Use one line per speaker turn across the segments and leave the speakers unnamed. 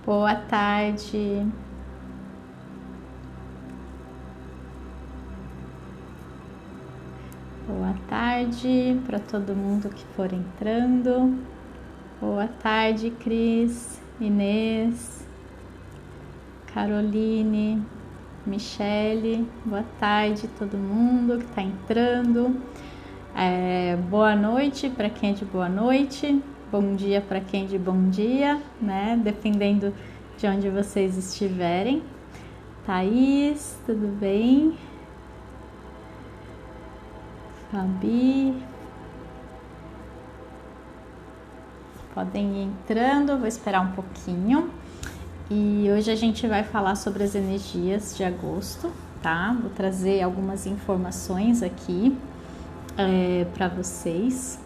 Boa tarde. Boa tarde para todo mundo que for entrando. Boa tarde, Cris, Inês, Caroline, Michele. Boa tarde todo mundo que está entrando. Boa noite para quem é de boa noite. Bom dia para quem é de bom dia, né? Dependendo de onde vocês estiverem. Thaís, tudo bem? Fabi. Podem ir entrando, vou esperar um pouquinho. E hoje a gente vai falar sobre as energias de agosto, tá? Vou trazer algumas informações aqui para vocês.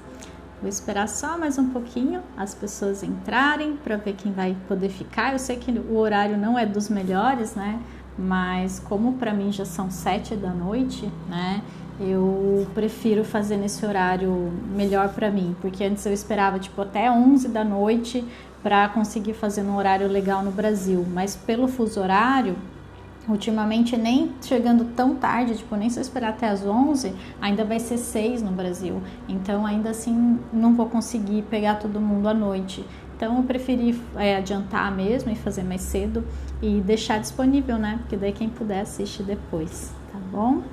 Vou esperar só mais um pouquinho as pessoas entrarem para ver quem vai poder ficar. Eu sei que o horário não é dos melhores, né? Mas como para mim já são 7 da noite, né? Eu prefiro fazer nesse horário melhor para mim, porque antes eu esperava tipo até 11 da noite para conseguir fazer num horário legal no Brasil, mas pelo fuso horário, ultimamente nem chegando tão tarde, tipo nem se eu esperar até as 11, ainda vai ser 6 no Brasil, então ainda assim não vou conseguir pegar todo mundo à noite. Então eu preferi adiantar mesmo e fazer mais cedo e deixar disponível, né? Porque daí quem puder assiste depois, tá bom?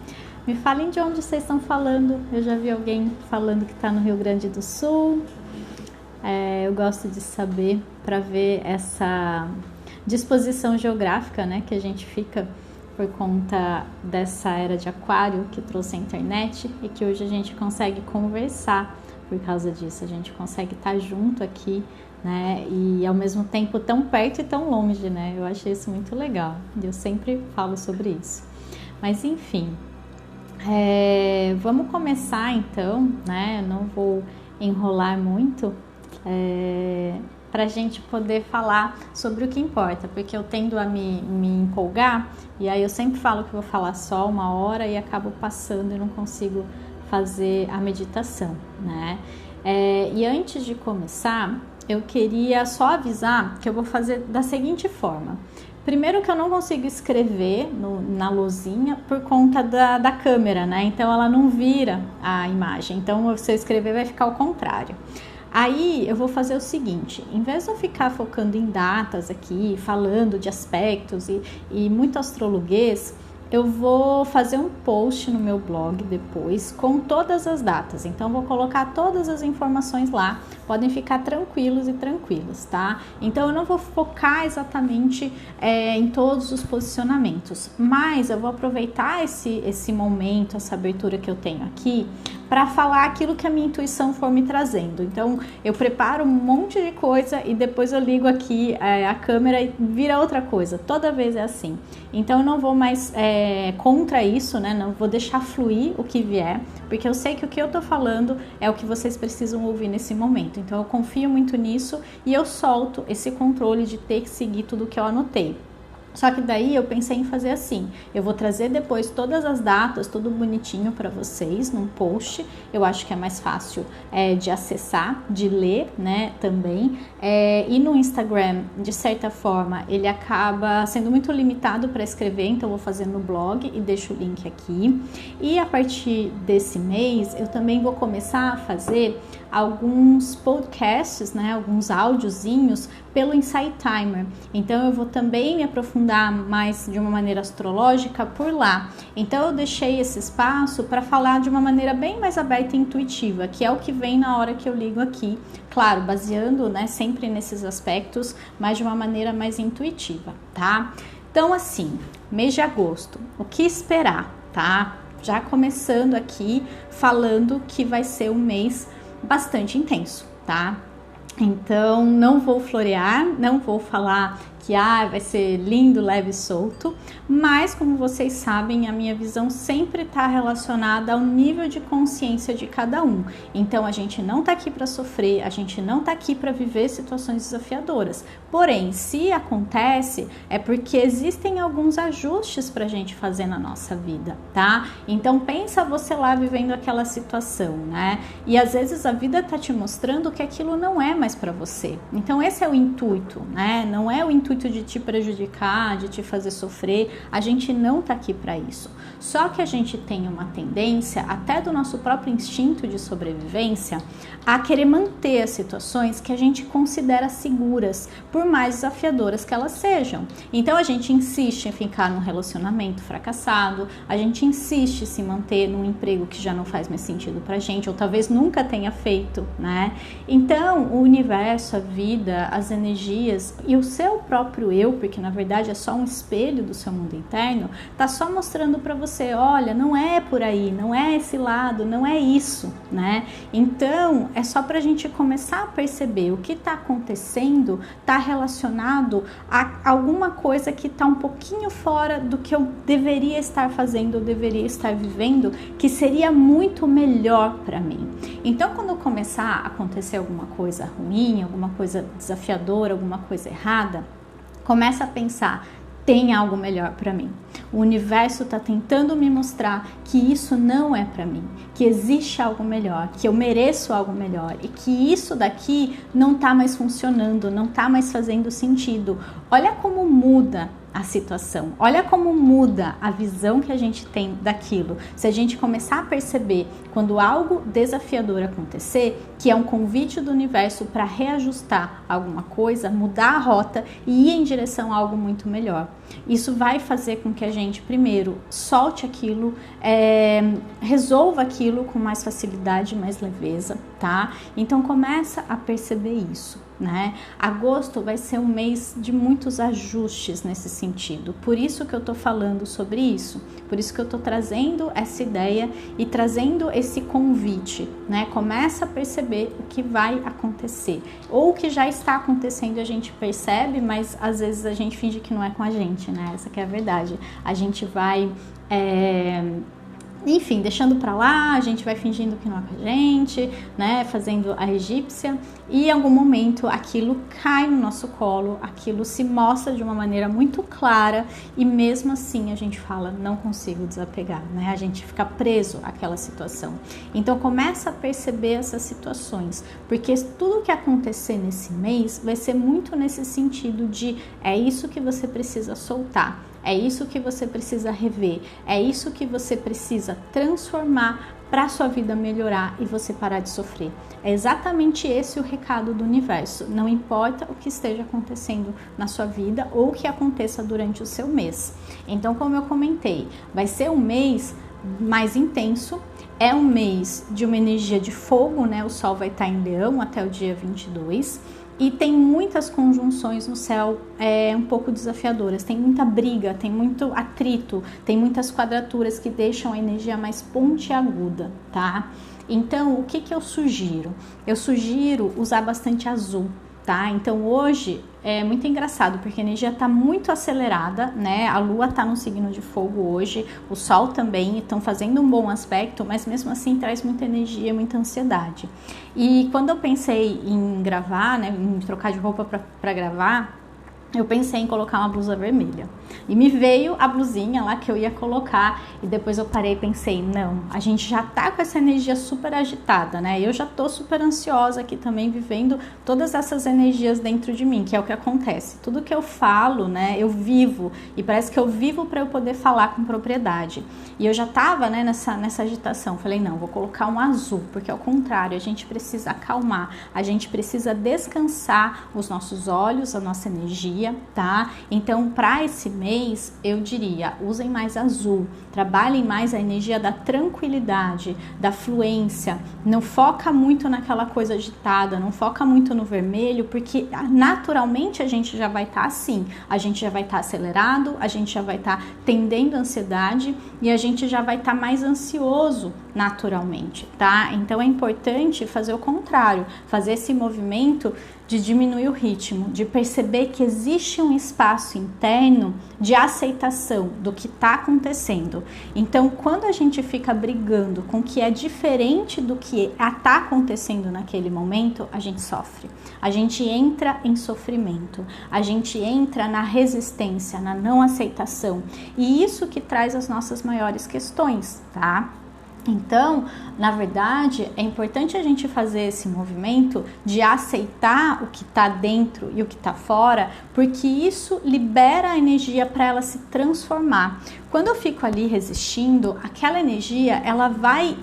Me falem de onde vocês estão falando. Eu já vi alguém falando que está no Rio Grande do Sul. Eu gosto de saber para ver essa disposição geográfica, né, que a gente fica por conta dessa era de aquário que trouxe a internet e que hoje a gente consegue conversar por causa disso. A gente consegue estar junto aqui, né, e ao mesmo tempo tão perto e tão longe, né? Eu achei isso muito legal. Eu sempre falo sobre isso. Mas enfim, vamos começar então, né? Eu não vou enrolar muito para a gente poder falar sobre o que importa, porque eu tendo a me empolgar e aí eu sempre falo que vou falar só 1 hora e acabo passando e não consigo fazer a meditação, né? E antes de começar, eu queria só avisar que eu vou fazer da seguinte forma. Primeiro que eu não consigo escrever na luzinha por conta da câmera, né? Então ela não vira a imagem. Então se eu escrever vai ficar ao contrário. Aí eu vou fazer o seguinte, em vez de eu ficar focando em datas aqui, falando de aspectos e muito astrologuês, eu vou fazer um post no meu blog depois com todas as datas. Então vou colocar todas as informações lá, podem ficar tranquilos e tranquilas, tá? Então eu não vou focar exatamente em todos os posicionamentos, mas eu vou aproveitar esse momento, essa abertura que eu tenho aqui para falar aquilo que a minha intuição for me trazendo. Então eu preparo um monte de coisa e depois eu ligo aqui a câmera e vira outra coisa. Toda vez é assim. Então eu não vou mais contra isso, né? Não vou deixar fluir o que vier, porque eu sei que o que eu tô falando é o que vocês precisam ouvir nesse momento. Então eu confio muito nisso e eu solto esse controle de ter que seguir tudo que eu anotei. Só que daí eu pensei em fazer assim, eu vou trazer depois todas as datas, tudo bonitinho para vocês num post, eu acho que é mais fácil de acessar, de ler, né, também, e no Instagram, de certa forma, ele acaba sendo muito limitado para escrever, então eu vou fazer no blog e deixo o link aqui, e a partir desse mês eu também vou começar a fazer alguns podcasts, né, alguns áudiozinhos pelo Insight Timer, então eu vou também me aprofundar mais de uma maneira astrológica por lá, então eu deixei esse espaço para falar de uma maneira bem mais aberta e intuitiva, que é o que vem na hora que eu ligo aqui, claro, baseando, né, sempre nesses aspectos, mas de uma maneira mais intuitiva, tá? Então assim, mês de agosto, o que esperar, tá? Já começando aqui falando que vai ser um mês bastante intenso, tá? Então não vou florear, não vou falar que vai ser lindo, leve e solto, mas como vocês sabem, a minha visão sempre está relacionada ao nível de consciência de cada um. Então a gente não está aqui para sofrer, a gente não está aqui para viver situações desafiadoras. Porém, se acontece, é porque existem alguns ajustes para a gente fazer na nossa vida, tá? Então pensa você lá vivendo aquela situação, né? E às vezes a vida tá te mostrando que aquilo não é mais para você. Então esse é o intuito, né? Não é o intuito intuito de te prejudicar, de te fazer sofrer. A gente não tá aqui para isso. Só que a gente tem uma tendência, até do nosso próprio instinto de sobrevivência, a querer manter as situações que a gente considera seguras, por mais desafiadoras que elas sejam. Então a gente insiste em ficar num relacionamento fracassado, a gente insiste em se manter num emprego que já não faz mais sentido pra gente, ou talvez nunca tenha feito, né? Então o universo, a vida, as energias e o seu próprio eu, porque na verdade é só um espelho do seu mundo interno, tá só mostrando pra você, olha, não é por aí, não é esse lado, não é isso, né? Então é só pra gente começar a perceber o que tá acontecendo, tá relacionado a alguma coisa que tá um pouquinho fora do que eu deveria estar fazendo, eu deveria estar vivendo, que seria muito melhor para mim. Então, quando começar a acontecer alguma coisa ruim, alguma coisa desafiadora, alguma coisa errada, começa a pensar, tem algo melhor para mim. O universo está tentando me mostrar que isso não é para mim, que existe algo melhor, que eu mereço algo melhor e que isso daqui não está mais funcionando, não está mais fazendo sentido. Olha como muda a situação, olha como muda a visão que a gente tem daquilo. Se a gente começar a perceber quando algo desafiador acontecer, que é um convite do universo para reajustar alguma coisa, mudar a rota e ir em direção a algo muito melhor. Isso vai fazer com que a gente, primeiro, solte aquilo, resolva aquilo com mais facilidade, mais leveza, tá? Então começa a perceber isso, né? Agosto vai ser um mês de muitos ajustes nesse sentido, por isso que eu tô falando sobre isso, por isso que eu tô trazendo essa ideia e trazendo esse convite, né? Começa a perceber o que vai acontecer, ou o que já está acontecendo a gente percebe, mas às vezes a gente finge que não é com a gente, né? Essa que é a verdade. A gente vai enfim, deixando pra lá, a gente vai fingindo que não é com a gente, né, fazendo a egípcia, e em algum momento aquilo cai no nosso colo, aquilo se mostra de uma maneira muito clara, e mesmo assim a gente fala, não consigo desapegar, né, a gente fica preso àquela situação. Então começa a perceber essas situações, porque tudo que acontecer nesse mês vai ser muito nesse sentido de, é isso que você precisa soltar, é isso que você precisa rever, é isso que você precisa transformar para a sua vida melhorar e você parar de sofrer. É exatamente esse o recado do universo. Não importa o que esteja acontecendo na sua vida ou o que aconteça durante o seu mês. Então, como eu comentei, vai ser um mês mais intenso, é um mês de uma energia de fogo, né? O Sol vai estar em Leão até o dia 22. E tem muitas conjunções no céu um pouco desafiadoras, tem muita briga, tem muito atrito, tem muitas quadraturas que deixam a energia mais pontiaguda, tá? Então, o que eu sugiro? Eu sugiro usar bastante azul, tá? Então, hoje é muito engraçado, porque a energia está muito acelerada, né? A Lua está no signo de fogo hoje, o Sol também, estão fazendo um bom aspecto, mas mesmo assim traz muita energia, muita ansiedade. E quando eu pensei em gravar, né, em trocar de roupa para gravar, eu pensei em colocar uma blusa vermelha. E me veio a blusinha lá que eu ia colocar e depois eu parei e pensei, não, a gente já tá com essa energia super agitada, né? Eu já tô super ansiosa aqui também, vivendo todas essas energias dentro de mim, que é o que acontece. Tudo que eu falo, né, eu vivo e parece que eu vivo para eu poder falar com propriedade. E eu já tava, né, nessa agitação. Falei, não, vou colocar um azul, porque ao contrário, a gente precisa acalmar, a gente precisa descansar os nossos olhos, a nossa energia, tá? Então, para esse mês, eu diria, usem mais azul, trabalhem mais a energia da tranquilidade, da fluência, não foca muito naquela coisa agitada, não foca muito no vermelho, porque naturalmente a gente já vai estar assim, a gente já vai estar acelerado, a gente já vai estar tendendo a ansiedade e a gente já vai estar mais ansioso naturalmente, tá? Então é importante fazer o contrário, fazer esse movimento de diminuir o ritmo, de perceber que existe um espaço interno de aceitação do que está acontecendo. Então, quando a gente fica brigando com o que é diferente do que está acontecendo naquele momento, a gente sofre. A gente entra em sofrimento, a gente entra na resistência, na não aceitação. E isso que traz as nossas maiores questões, tá? Então, na verdade, é importante a gente fazer esse movimento de aceitar o que está dentro e o que está fora, porque isso libera a energia para ela se transformar. Quando eu fico ali resistindo, aquela energia ela vai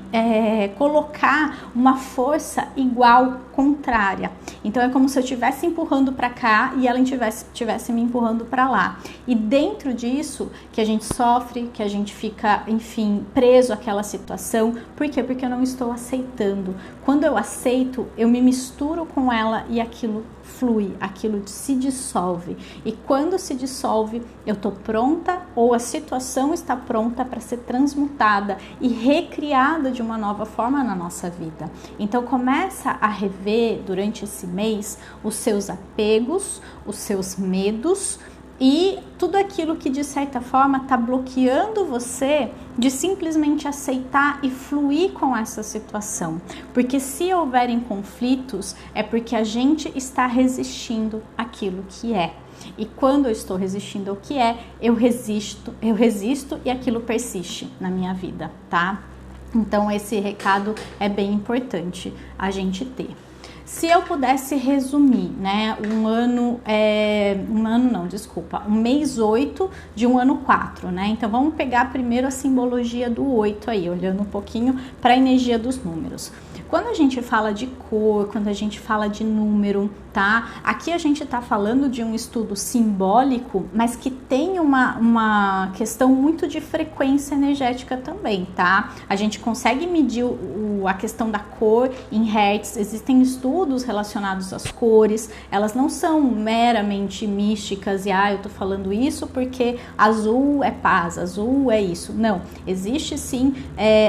colocar uma força igual, contrária. Então é como se eu estivesse empurrando para cá e ela estivesse me empurrando para lá. E dentro disso que a gente sofre, que a gente fica, enfim, preso àquela situação. Por quê? Porque eu não estou aceitando. Quando eu aceito, eu me misturo com ela e aquilo flui, aquilo se dissolve. E quando se dissolve, eu estou pronta ou a situação está pronta para ser transmutada e recriada de uma nova forma na nossa vida. Então começa a rever durante esse mês os seus apegos, os seus medos e tudo aquilo que de certa forma está bloqueando você de simplesmente aceitar e fluir com essa situação. Porque se houverem conflitos, é porque a gente está resistindo àquilo que é. E quando eu estou resistindo ao que é, eu resisto e aquilo persiste na minha vida, tá? Então esse recado é bem importante a gente ter. Se eu pudesse resumir, né, um mês 8 de um ano 4, né? Então vamos pegar primeiro a simbologia do 8 aí, olhando um pouquinho para a energia dos números. Quando a gente fala de cor, quando a gente fala de número, tá? Aqui a gente tá falando de um estudo simbólico, mas que tem uma questão muito de frequência energética também, tá? A gente consegue medir a questão da cor em hertz, existem estudos relacionados às cores, elas não são meramente místicas e eu tô falando isso porque azul é paz, azul é isso. Não, existe sim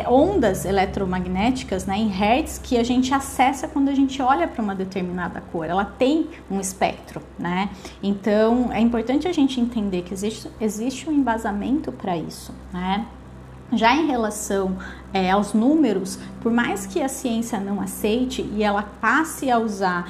ondas eletromagnéticas, né, em hertz que a gente acessa quando a gente olha para uma determinada cor. Ela tem um espectro, né? Então é importante a gente entender que existe um embasamento para isso, né? Já em relação aos números, por mais que a ciência não aceite e ela passe a usar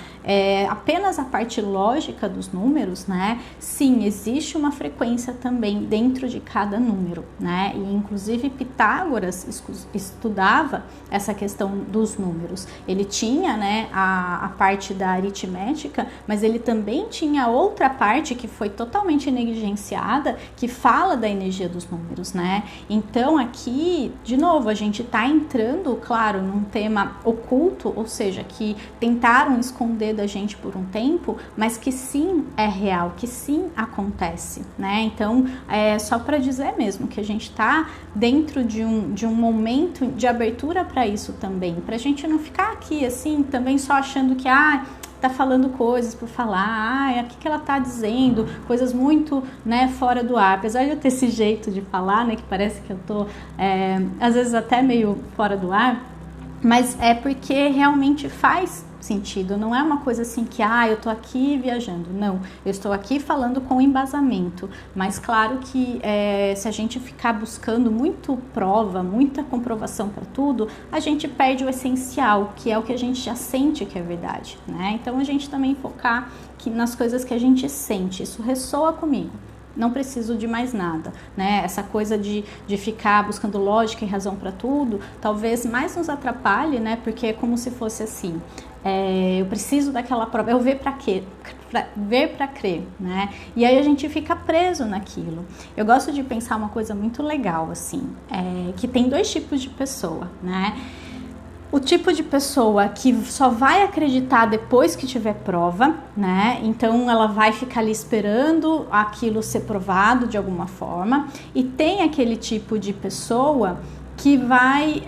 apenas a parte lógica dos números, né? Sim, existe uma frequência também dentro de cada número, né? E inclusive Pitágoras estudava essa questão dos números. Ele tinha, né, a parte da aritmética, mas ele também tinha outra parte que foi totalmente negligenciada, que fala da energia dos números, né? Então aqui, de novo, a gente está entrando, claro, num tema oculto, ou seja, que tentaram esconder da gente por um tempo, mas que sim é real, que sim acontece, né? Então, só para dizer mesmo que a gente está dentro de um momento de abertura para isso também, para a gente não ficar aqui assim, também só achando que tá falando coisas por falar, o que ela tá dizendo, coisas muito, né, fora do ar. Apesar de eu ter esse jeito de falar, né, que parece que eu tô, às vezes até meio fora do ar, mas é porque realmente faz sentido, não é uma coisa assim que, eu tô aqui viajando, não, eu estou aqui falando com embasamento, mas claro que se a gente ficar buscando muito prova, muita comprovação para tudo, a gente perde o essencial, que é o que a gente já sente que é verdade, né? Então a gente também focar nas coisas que a gente sente, isso ressoa comigo. Não preciso de mais nada, né? Essa coisa de ficar buscando lógica e razão para tudo, talvez mais nos atrapalhe, né? Porque é como se fosse assim, eu preciso daquela prova, eu ver para quê? Ver para crer, né? E aí a gente fica preso naquilo. Eu gosto de pensar uma coisa muito legal, assim, que tem dois tipos de pessoa, né? O tipo de pessoa que só vai acreditar depois que tiver prova, né? Então ela vai ficar ali esperando aquilo ser provado de alguma forma. E tem aquele tipo de pessoa que vai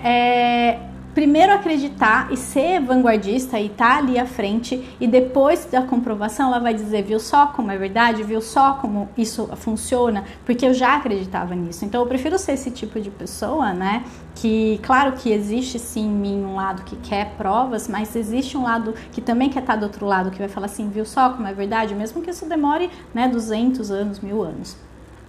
primeiro acreditar e ser vanguardista e estar ali à frente, e depois da comprovação ela vai dizer, viu só como é verdade, viu só como isso funciona, porque eu já acreditava nisso. Então eu prefiro ser esse tipo de pessoa, né, que claro que existe sim em mim um lado que quer provas, mas existe um lado que também quer estar do outro lado, que vai falar assim, viu só como é verdade, mesmo que isso demore, né, 200 anos, 1000 anos.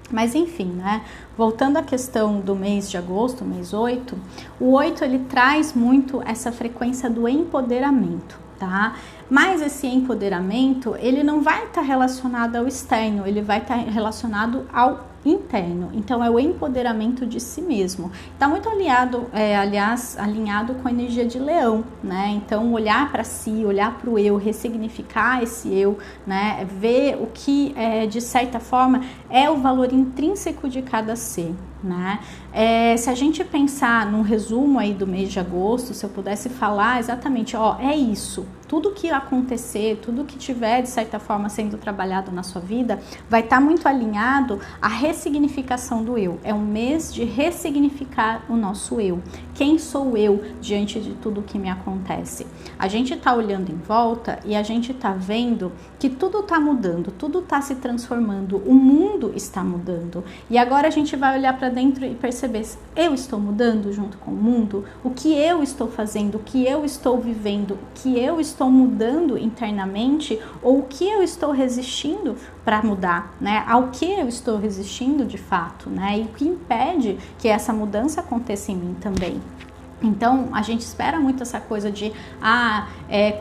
Mas enfim, né, voltando à questão do mês de agosto, mês 8, o 8 ele traz muito essa frequência do empoderamento, tá? Mas esse empoderamento, ele não vai estar relacionado ao externo, ele vai estar relacionado ao interno. Então é o empoderamento de si mesmo. Está muito alinhado com a energia de Leão, né? Então olhar para si, olhar para o eu, ressignificar esse eu, né? Ver o que de certa forma é o valor intrínseco de cada ser, né? Se a gente pensar num resumo aí do mês de agosto, se eu pudesse falar exatamente, é isso, tudo que acontecer, tudo que tiver de certa forma sendo trabalhado na sua vida, vai estar muito alinhado à ressignificação do eu. É um mês de ressignificar o nosso eu. Quem sou eu diante de tudo que me acontece? A gente está olhando em volta e a gente está vendo que tudo está mudando, tudo está se transformando, o mundo está mudando. E agora a gente vai olhar para dentro e perceber, eu estou mudando junto com o mundo? O que eu estou fazendo? O que eu estou vivendo? O que eu estou mudando internamente? Ou o que eu estou resistindo para mudar, né? Ao que eu estou resistindo de fato, né? E o que impede que essa mudança aconteça em mim também. Então, a gente espera muito essa coisa de,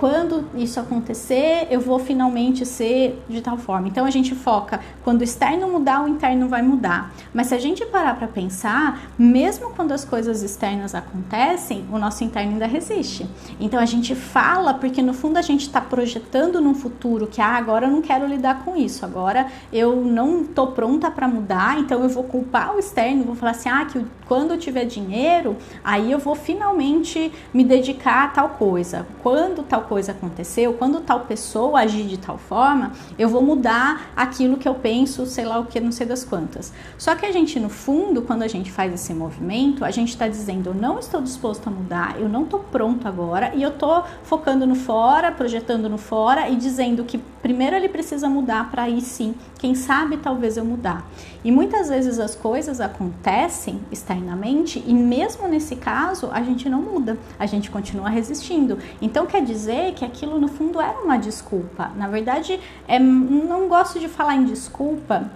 quando isso acontecer, eu vou finalmente ser de tal forma. Então, a gente foca, quando o externo mudar, o interno vai mudar. Mas se a gente parar para pensar, mesmo quando as coisas externas acontecem, o nosso interno ainda resiste. Então, a gente fala, porque no fundo a gente está projetando num futuro que, agora eu não quero lidar com isso, agora eu não estou pronta para mudar, então eu vou culpar o externo, vou falar assim, que quando eu tiver dinheiro, aí eu vou finalmente me dedicar a tal coisa. Quando tal coisa aconteceu, quando tal pessoa agir de tal forma, eu vou mudar aquilo que eu penso, sei lá o que, não sei das quantas. Só que a gente, no fundo, quando a gente faz esse movimento, a gente está dizendo, eu não estou disposto a mudar, eu não estou pronto agora, e eu estou focando no fora, projetando no fora e dizendo que primeiro ele precisa mudar para aí sim, quem sabe talvez eu mudar. E muitas vezes as coisas acontecem externamente e mesmo nesse caso a gente não muda, a gente continua resistindo. Então quer dizer que aquilo no fundo era uma desculpa. Na verdade, não gosto de falar em desculpa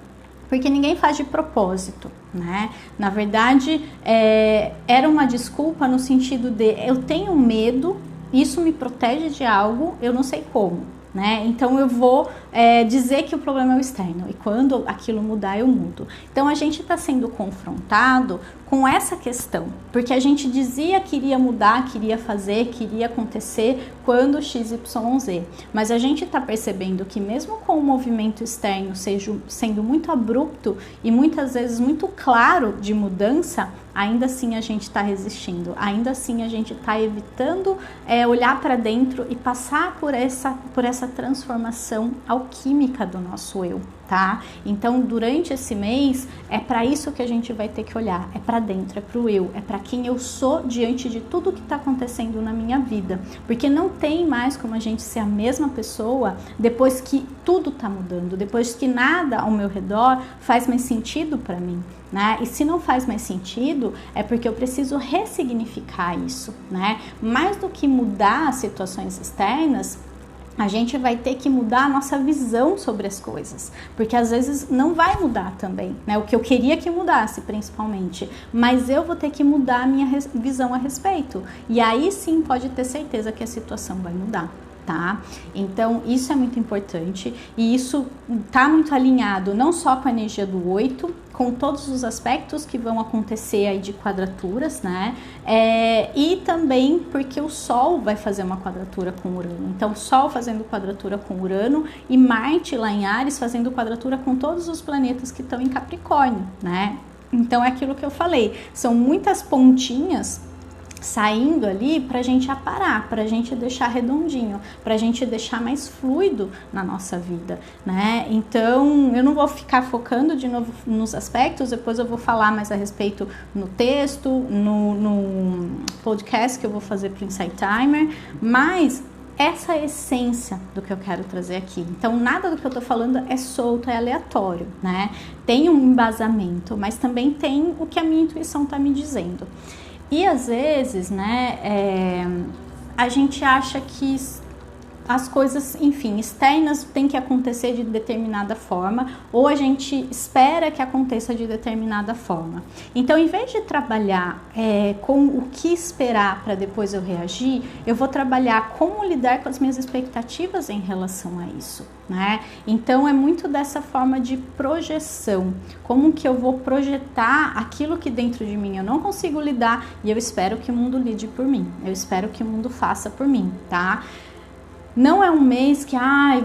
porque ninguém faz de propósito, né? Na verdade, era uma desculpa no sentido de eu tenho medo, isso me protege de algo, eu não sei como, né? Então eu vou dizer que o problema é o externo e quando aquilo mudar eu mudo. Então a gente está sendo confrontado com essa questão, porque a gente dizia que iria mudar, queria fazer, queria acontecer quando XYZ, mas a gente está percebendo que mesmo com o movimento externo sendo muito abrupto e muitas vezes muito claro de mudança, ainda assim a gente está resistindo, ainda assim a gente está evitando olhar para dentro e passar por essa transformação alquímica do nosso eu, tá? Então, durante esse mês, é para isso que a gente vai ter que olhar, é para dentro, é pro eu, é para quem eu sou diante de tudo que está acontecendo na minha vida, porque não tem mais como a gente ser a mesma pessoa depois que tudo está mudando, depois que nada ao meu redor faz mais sentido para mim, né? E se não faz mais sentido, é porque eu preciso ressignificar isso, né? Mais do que mudar as situações externas, a gente vai ter que mudar a nossa visão sobre as coisas, porque às vezes não vai mudar também, né? O que eu queria que mudasse, principalmente, mas eu vou ter que mudar a minha visão a respeito, e aí sim pode ter certeza que a situação vai mudar. Tá? Então isso é muito importante e isso tá muito alinhado não só com a energia do 8, com todos os aspectos que vão acontecer aí de quadraturas, né? E também porque o Sol vai fazer uma quadratura com Urano. Então, o Sol fazendo quadratura com Urano e Marte lá em Áries fazendo quadratura com todos os planetas que estão em Capricórnio, né? Então, é aquilo que eu falei, são muitas pontinhas saindo ali pra gente aparar, pra gente deixar redondinho, pra gente deixar mais fluido na nossa vida, né? Então, eu não vou ficar focando de novo nos aspectos, depois eu vou falar mais a respeito no texto, no podcast que eu vou fazer pro Insight Timer, mas essa é a essência do que eu quero trazer aqui. Então, nada do que eu tô falando é solto, é aleatório, né? Tem um embasamento, mas também tem o que a minha intuição tá me dizendo. E às vezes, né, a gente acha que as coisas, enfim, externas têm que acontecer de determinada forma, ou a gente espera que aconteça de determinada forma. Então, em vez de trabalhar com o que esperar para depois eu reagir, eu vou trabalhar como lidar com as minhas expectativas em relação a isso, né? Então, é muito dessa forma de projeção, como que eu vou projetar aquilo que dentro de mim eu não consigo lidar e eu espero que o mundo lide por mim, eu espero que o mundo faça por mim, tá? Não é um mês que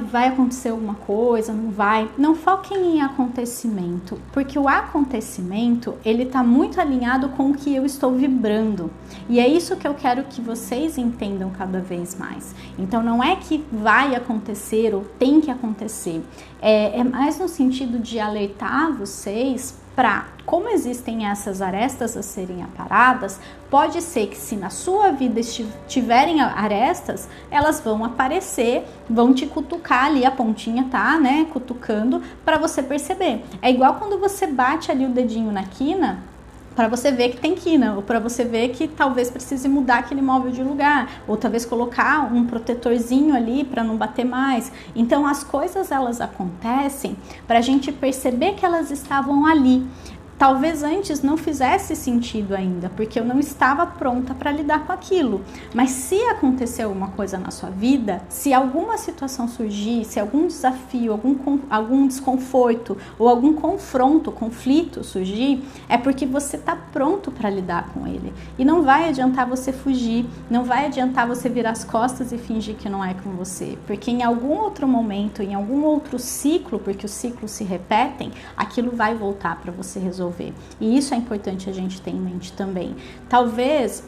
vai acontecer alguma coisa, não vai. Não foquem em acontecimento, porque o acontecimento, ele tá muito alinhado com o que eu estou vibrando. E é isso que eu quero que vocês entendam cada vez mais. Então não é que vai acontecer ou tem que acontecer. É mais no sentido de alertar vocês para, como existem essas arestas a serem aparadas, pode ser que se na sua vida tiverem arestas, elas vão aparecer, vão te cutucar ali, a pontinha tá, né, cutucando, para você perceber. É igual quando você bate ali o dedinho na quina, para você ver que tem quina, ou para você ver que talvez precise mudar aquele móvel de lugar, ou talvez colocar um protetorzinho ali para não bater mais. Então as coisas elas acontecem para a gente perceber que elas estavam ali. Talvez antes não fizesse sentido ainda, porque eu não estava pronta para lidar com aquilo. Mas se acontecer alguma coisa na sua vida, se alguma situação surgir, se algum desafio, algum desconforto ou algum conflito surgir, é porque você está pronto para lidar com ele. E não vai adiantar você fugir, não vai adiantar você virar as costas e fingir que não é com você. Porque em algum outro momento, em algum outro ciclo, porque os ciclos se repetem, aquilo vai voltar para você resolver. E isso é importante a gente ter em mente também. Talvez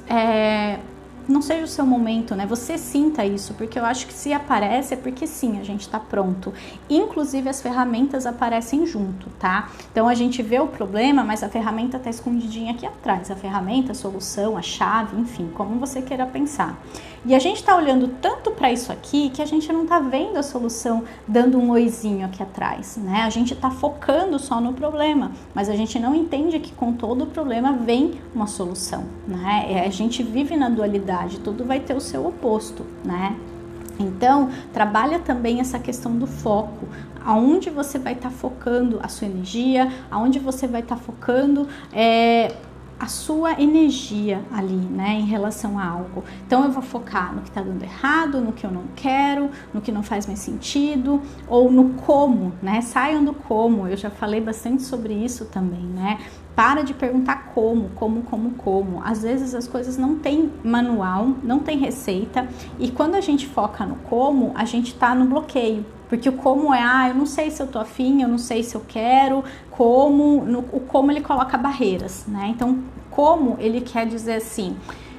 não seja o seu momento, né? Você sinta isso, porque eu acho que se aparece é porque sim, a gente tá pronto. Inclusive as ferramentas aparecem junto, tá? Então a gente vê o problema, mas a ferramenta tá escondidinha aqui atrás. A ferramenta, a solução, a chave, enfim, como você queira pensar. E a gente tá olhando tanto para isso aqui que a gente não tá vendo a solução dando um oizinho aqui atrás, né? A gente tá focando só no problema, mas a gente não entende que com todo o problema vem uma solução, né? A gente vive na dualidade, tudo vai ter o seu oposto, né? Então, trabalha também essa questão do foco, aonde você vai estar focando a sua energia, aonde você vai estar focando a sua energia ali, né, em relação a algo. Então eu vou focar no que tá dando errado, no que eu não quero, no que não faz mais sentido, ou no como, né, saiam do como. Eu já falei bastante sobre isso também, né. Para de perguntar como. Às vezes as coisas não tem manual, não tem receita, e quando a gente foca no como, a gente tá no bloqueio. Porque o como eu não sei se eu tô afim, eu não sei se eu quero, o como ele coloca barreiras, né? Então, como ele quer dizer assim,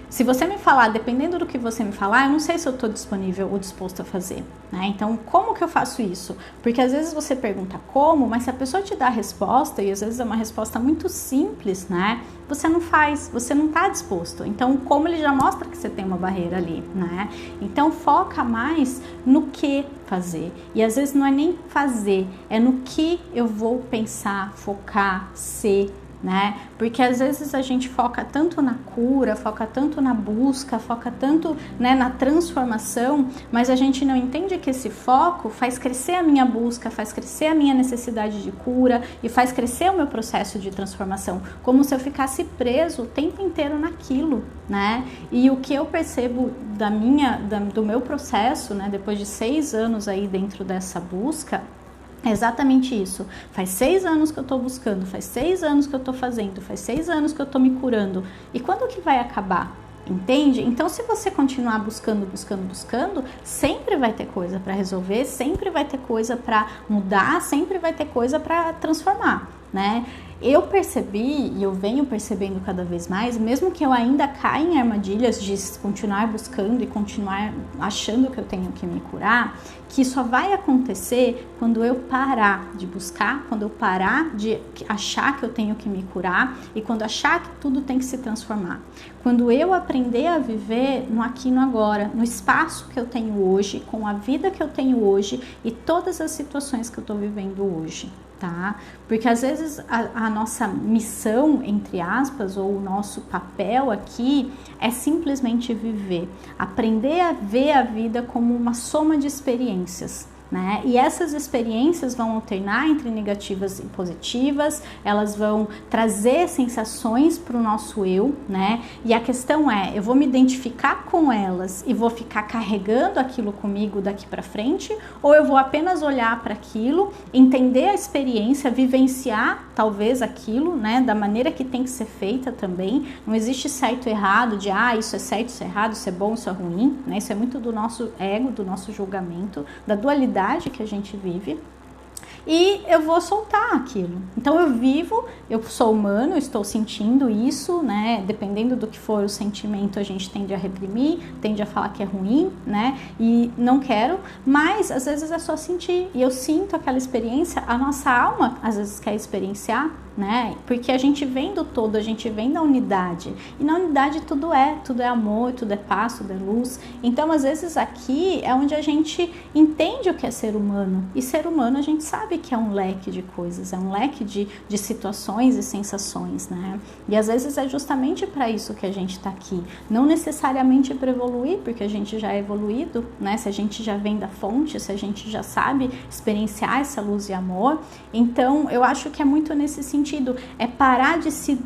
se você me falar, dependendo do que você me falar, eu não sei se eu tô disponível ou disposto a fazer, né? Então, como que eu faço isso? Porque às vezes você pergunta como, mas se a pessoa te dá a resposta, e às vezes é uma resposta muito simples, né? Você não faz, você não tá disposto. Então, como ele já mostra que você tem uma barreira ali, né? Então, foca mais no que fazer. E às vezes não é nem fazer, é no que eu vou pensar, focar, ser, né? Porque às vezes a gente foca tanto na cura, foca tanto na busca, foca tanto, né, na transformação, mas a gente não entende que esse foco faz crescer a minha busca, faz crescer a minha necessidade de cura e faz crescer o meu processo de transformação, como se eu ficasse preso o tempo inteiro naquilo, né? E o que eu percebo do meu processo, né, depois de 6 anos aí dentro dessa busca, é exatamente isso. Faz 6 anos que eu tô buscando, faz 6 anos que eu tô fazendo, faz 6 anos que eu tô me curando. E quando que vai acabar? Entende? Então, se você continuar buscando, sempre vai ter coisa para resolver, sempre vai ter coisa para mudar, sempre vai ter coisa para transformar, né? Eu percebi, e eu venho percebendo cada vez mais, mesmo que eu ainda caia em armadilhas de continuar buscando e continuar achando que eu tenho que me curar, que só vai acontecer quando eu parar de buscar, quando eu parar de achar que eu tenho que me curar e quando achar que tudo tem que se transformar. Quando eu aprender a viver no aqui e no agora, no espaço que eu tenho hoje, com a vida que eu tenho hoje e todas as situações que eu estou vivendo hoje. tá? Porque às vezes a nossa missão, entre aspas, ou o nosso papel aqui é simplesmente viver, aprender a ver a vida como uma soma de experiências, né? E essas experiências vão alternar entre negativas e positivas, elas vão trazer sensações para o nosso eu, né? E a questão é, eu vou me identificar com elas e vou ficar carregando aquilo comigo daqui para frente, ou eu vou apenas olhar para aquilo, entender a experiência, vivenciar talvez aquilo, né? Da maneira que tem que ser feita também. Não existe certo e errado, de isso é certo, isso é errado, isso é bom, isso é ruim, né? Isso é muito do nosso ego, do nosso julgamento, da dualidade que a gente vive, e eu vou soltar aquilo. Então eu vivo, eu sou humano, eu estou sentindo isso, né? Dependendo do que for o sentimento, a gente tende a reprimir, tende a falar que é ruim, né? E não quero, mas às vezes é só sentir, e eu sinto aquela experiência, a nossa alma às vezes quer experienciar, né? Porque a gente vem do todo, a gente vem da unidade, e na unidade tudo é amor, tudo é paz, tudo é luz. Então às vezes aqui é onde a gente entende o que é ser humano, e ser humano a gente sabe que é um leque de coisas, é um leque de situações e sensações, né? E às vezes é justamente para isso que a gente está aqui, não necessariamente para evoluir, porque a gente já é evoluído, né? Se a gente já vem da fonte, se a gente já sabe experienciar essa luz e amor. Então eu acho que é muito nesse sentido, é parar de se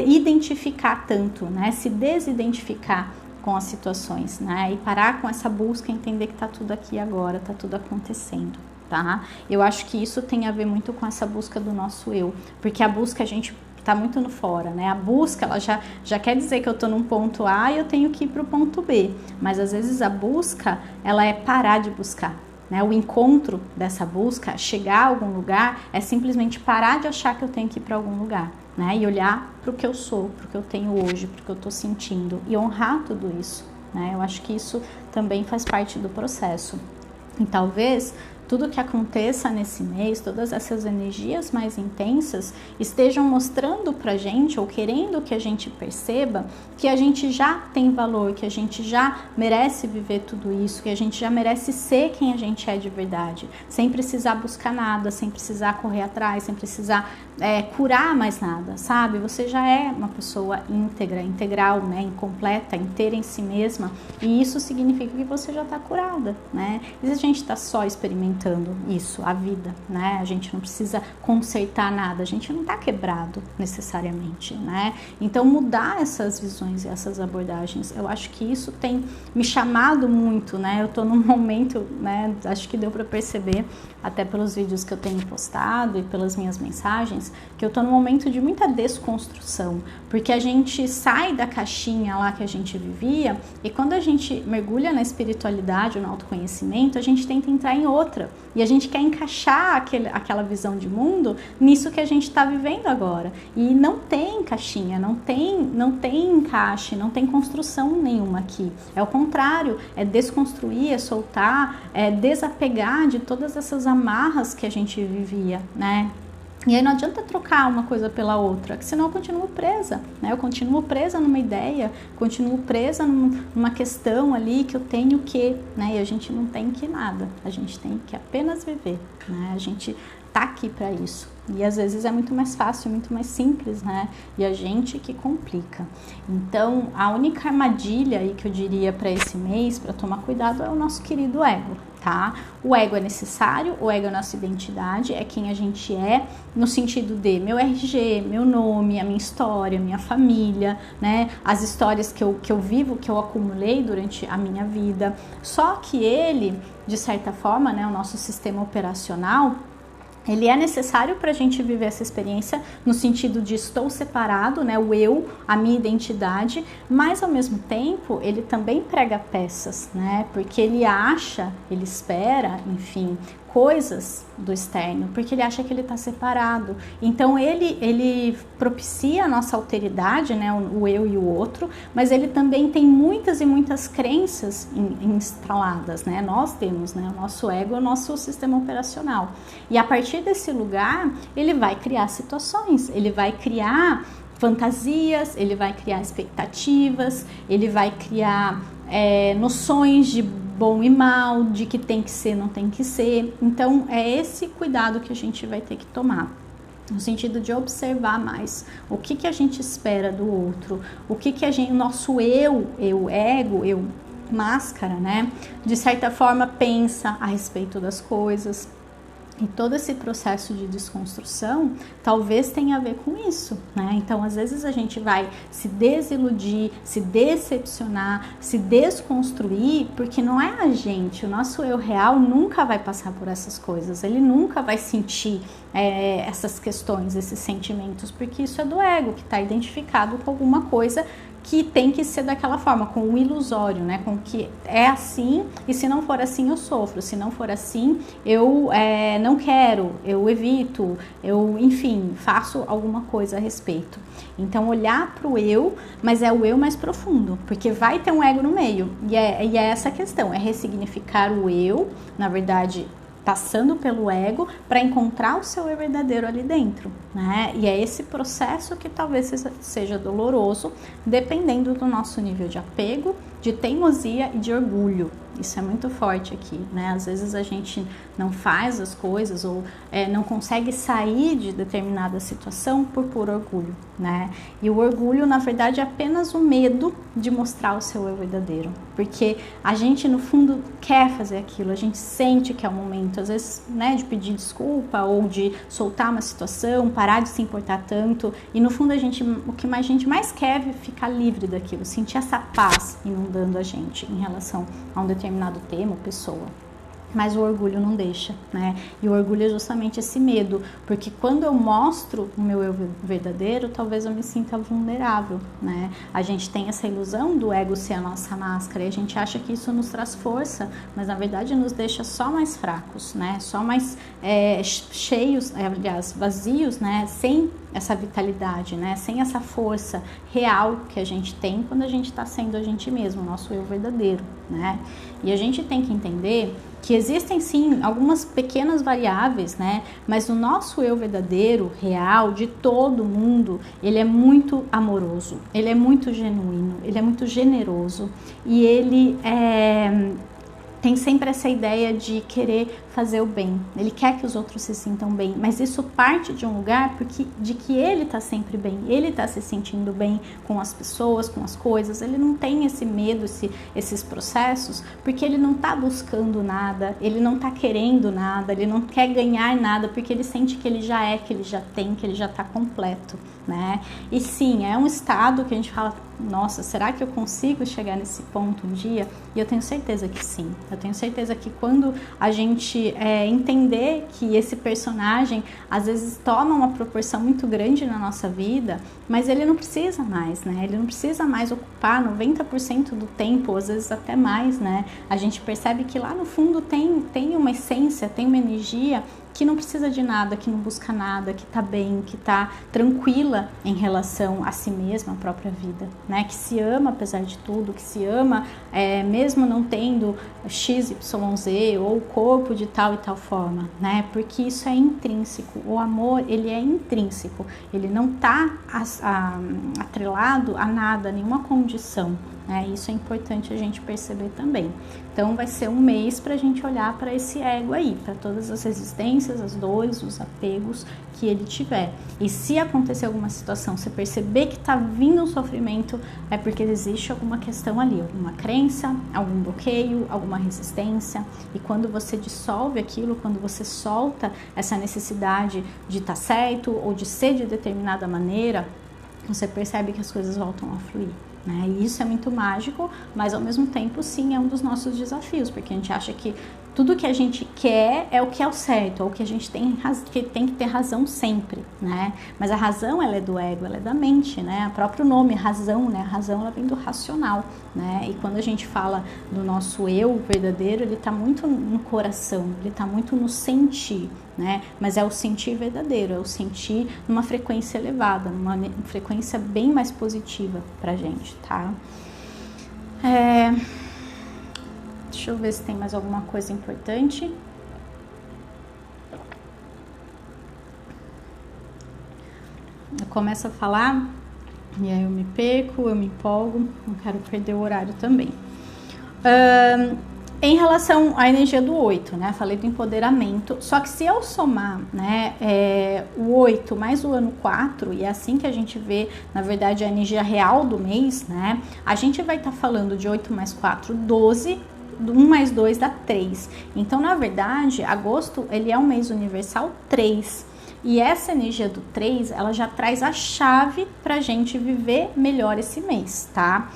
identificar tanto, né? Se desidentificar com as situações, né? E parar com essa busca, entender que tá tudo aqui agora, tá tudo acontecendo, tá? Eu acho que isso tem a ver muito com essa busca do nosso eu, porque a busca a gente tá muito no fora, né? A busca, ela já quer dizer que eu tô num ponto A e eu tenho que ir pro ponto B, mas às vezes a busca, ela é parar de buscar, né? O encontro dessa busca, chegar a algum lugar, é simplesmente parar de achar que eu tenho que ir para algum lugar, né? E olhar para o que eu sou, para o que eu tenho hoje, para o que eu estou sentindo, e honrar tudo isso, né? Eu acho que isso também faz parte do processo. E talvez tudo que aconteça nesse mês, todas essas energias mais intensas estejam mostrando pra gente, ou querendo que a gente perceba que a gente já tem valor, que a gente já merece viver tudo isso, que a gente já merece ser quem a gente é de verdade, sem precisar buscar nada, sem precisar correr atrás, sem precisar curar mais nada, sabe? Você já é uma pessoa íntegra, integral, né? Incompleta, inteira em si mesma, e isso significa que você já está curada, né? E se a gente está só experimentando isso, a vida, né? A gente não precisa consertar nada, a gente não tá quebrado necessariamente, né? Então mudar essas visões e essas abordagens, eu acho que isso tem me chamado muito, né? Eu tô num momento, né? Acho que deu para perceber, até pelos vídeos que eu tenho postado e pelas minhas mensagens, que eu tô num momento de muita desconstrução, porque a gente sai da caixinha lá que a gente vivia, e quando a gente mergulha na espiritualidade, no autoconhecimento, a gente tenta entrar em outra, e a gente quer encaixar aquela visão de mundo nisso que a gente está vivendo agora, e não tem caixinha, não tem encaixe, não tem construção nenhuma aqui, é o contrário, é desconstruir, é soltar, é desapegar de todas essas amarras que a gente vivia, né? E aí não adianta trocar uma coisa pela outra, que senão eu continuo presa, né? Eu continuo presa numa ideia, continuo presa numa questão ali que eu tenho que, né? E a gente não tem que nada, a gente tem que apenas viver, né? A gente tá aqui para isso. E às vezes é muito mais fácil, muito mais simples, né? E a gente que complica. Então, a única armadilha aí que eu diria para esse mês, para tomar cuidado, é o nosso querido ego, tá? O ego é necessário, o ego é a nossa identidade, é quem a gente é, no sentido de meu RG, meu nome, a minha história, minha família, né? As histórias que eu vivo, que eu acumulei durante a minha vida. Só que ele, de certa forma, né, o nosso sistema operacional, ele é necessário para a gente viver essa experiência no sentido de estou separado, né, o eu, a minha identidade, mas ao mesmo tempo ele também prega peças, né, porque ele acha, ele espera, enfim, coisas do externo, porque ele acha que ele está separado. Então ele propicia a nossa alteridade, né, o eu e o outro, mas ele também tem muitas e muitas crenças instaladas, né? Nós temos, né, o nosso ego, o nosso sistema operacional. E a partir desse lugar, ele vai criar situações, ele vai criar fantasias, ele vai criar expectativas, ele vai criar noções de bom e mal, de que tem que ser, não tem que ser. Então é esse cuidado que a gente vai ter que tomar, no sentido de observar mais o que a gente espera do outro, o que a gente, o nosso eu ego, eu máscara, né, de certa forma pensa a respeito das coisas. E todo esse processo de desconstrução talvez tenha a ver com isso, né? Então, às vezes a gente vai se desiludir, se decepcionar, se desconstruir, porque não é a gente, o nosso eu real nunca vai passar por essas coisas, ele nunca vai sentir essas questões, esses sentimentos, porque isso é do ego, que está identificado com alguma coisa que tem que ser daquela forma, com o ilusório, né? Com que é assim, e se não for assim eu sofro, se não for assim eu não quero, eu evito, eu, enfim, faço alguma coisa a respeito. Então olhar para o eu, mas é o eu mais profundo, porque vai ter um ego no meio, e é essa a questão, é ressignificar o eu, na verdade, passando pelo ego para encontrar o seu eu verdadeiro ali dentro, né? E é esse processo que talvez seja doloroso, dependendo do nosso nível de apego, de teimosia e de orgulho. Isso é muito forte aqui, né? Às vezes a gente não faz as coisas ou não consegue sair de determinada situação por puro orgulho, né? E o orgulho, na verdade, é apenas o medo de mostrar o seu eu verdadeiro. Porque a gente, no fundo, quer fazer aquilo, a gente sente que é o momento, às vezes, né, de pedir desculpa ou de soltar uma situação, parar de se importar tanto. E, no fundo, o que a gente mais quer é ficar livre daquilo, sentir essa paz inundando a gente em relação a um determinado tema ou pessoa. Mas o orgulho não deixa, né? E o orgulho é justamente esse medo, porque quando eu mostro o meu eu verdadeiro, talvez eu me sinta vulnerável, né? A gente tem essa ilusão do ego ser a nossa máscara e a gente acha que isso nos traz força, mas na verdade nos deixa só mais fracos, né? Só mais cheios, aliás, vazios, né? Sem essa vitalidade, né? Sem essa força real que a gente tem quando a gente está sendo a gente mesmo, o nosso eu verdadeiro, né? E a gente tem que entender que existem sim algumas pequenas variáveis, né? Mas o nosso eu verdadeiro, real, de todo mundo, ele é muito amoroso, ele é muito genuíno, ele é muito generoso e ele tem sempre essa ideia de querer fazer o bem, ele quer que os outros se sintam bem, mas isso parte de um lugar de que ele está sempre bem, ele está se sentindo bem com as pessoas, com as coisas, ele não tem esse medo, esses processos, porque ele não está buscando nada, ele não está querendo nada, ele não quer ganhar nada, porque ele sente que ele já é, que ele já tem, que ele já está completo, né? E sim, é um estado que a gente fala, nossa, será que eu consigo chegar nesse ponto um dia? E eu tenho certeza que sim, eu tenho certeza que quando a gente entender que esse personagem às vezes toma uma proporção muito grande na nossa vida, mas ele não precisa mais, né? Ele não precisa mais ocupar 90% do tempo, às vezes até mais, né? A gente percebe que lá no fundo tem uma essência, tem uma energia que não precisa de nada, que não busca nada, que tá bem, que tá tranquila em relação a si mesma, a própria vida, né? Que se ama apesar de tudo, que se ama mesmo não tendo XYZ ou o corpo de tal e tal forma, né? Porque isso é intrínseco. O amor, ele é intrínseco, ele não tá atrelado a nada, a nenhuma condição. Isso é importante a gente perceber também. Então vai ser um mês para a gente olhar para esse ego aí, para todas as resistências, as dores, os apegos que ele tiver. E se acontecer alguma situação, você perceber que está vindo um sofrimento, é porque existe alguma questão ali, alguma crença, algum bloqueio, alguma resistência. E quando você dissolve aquilo, quando você solta essa necessidade de estar certo ou de ser de determinada maneira, você percebe que as coisas voltam a fluir. E isso é muito mágico, mas ao mesmo tempo sim é um dos nossos desafios, porque a gente acha que tudo que a gente quer é o que é o certo, é o que a gente tem que ter razão sempre, né? Mas a razão, ela é do ego, ela é da mente, né? O próprio nome, razão, né? A razão, ela vem do racional, né? E quando a gente fala do nosso eu verdadeiro, ele tá muito no coração, ele tá muito no sentir, né? Mas é o sentir verdadeiro, é o sentir numa frequência elevada, numa frequência bem mais positiva pra gente, tá? Deixa eu ver se tem mais alguma coisa importante. Eu começo a falar e aí eu me perco, eu me empolgo, não quero perder o horário também. Em relação à energia do 8, né? Falei do empoderamento, só que se eu somar, né, o 8 mais o ano 4, e é assim que a gente vê, na verdade, a energia real do mês, né? A gente vai estar falando de 8 mais 4, 12, 1 mais 2 dá 3. Então, na verdade, agosto, ele é um mês universal 3. E essa energia do 3, ela já traz a chave pra gente viver melhor esse mês, tá?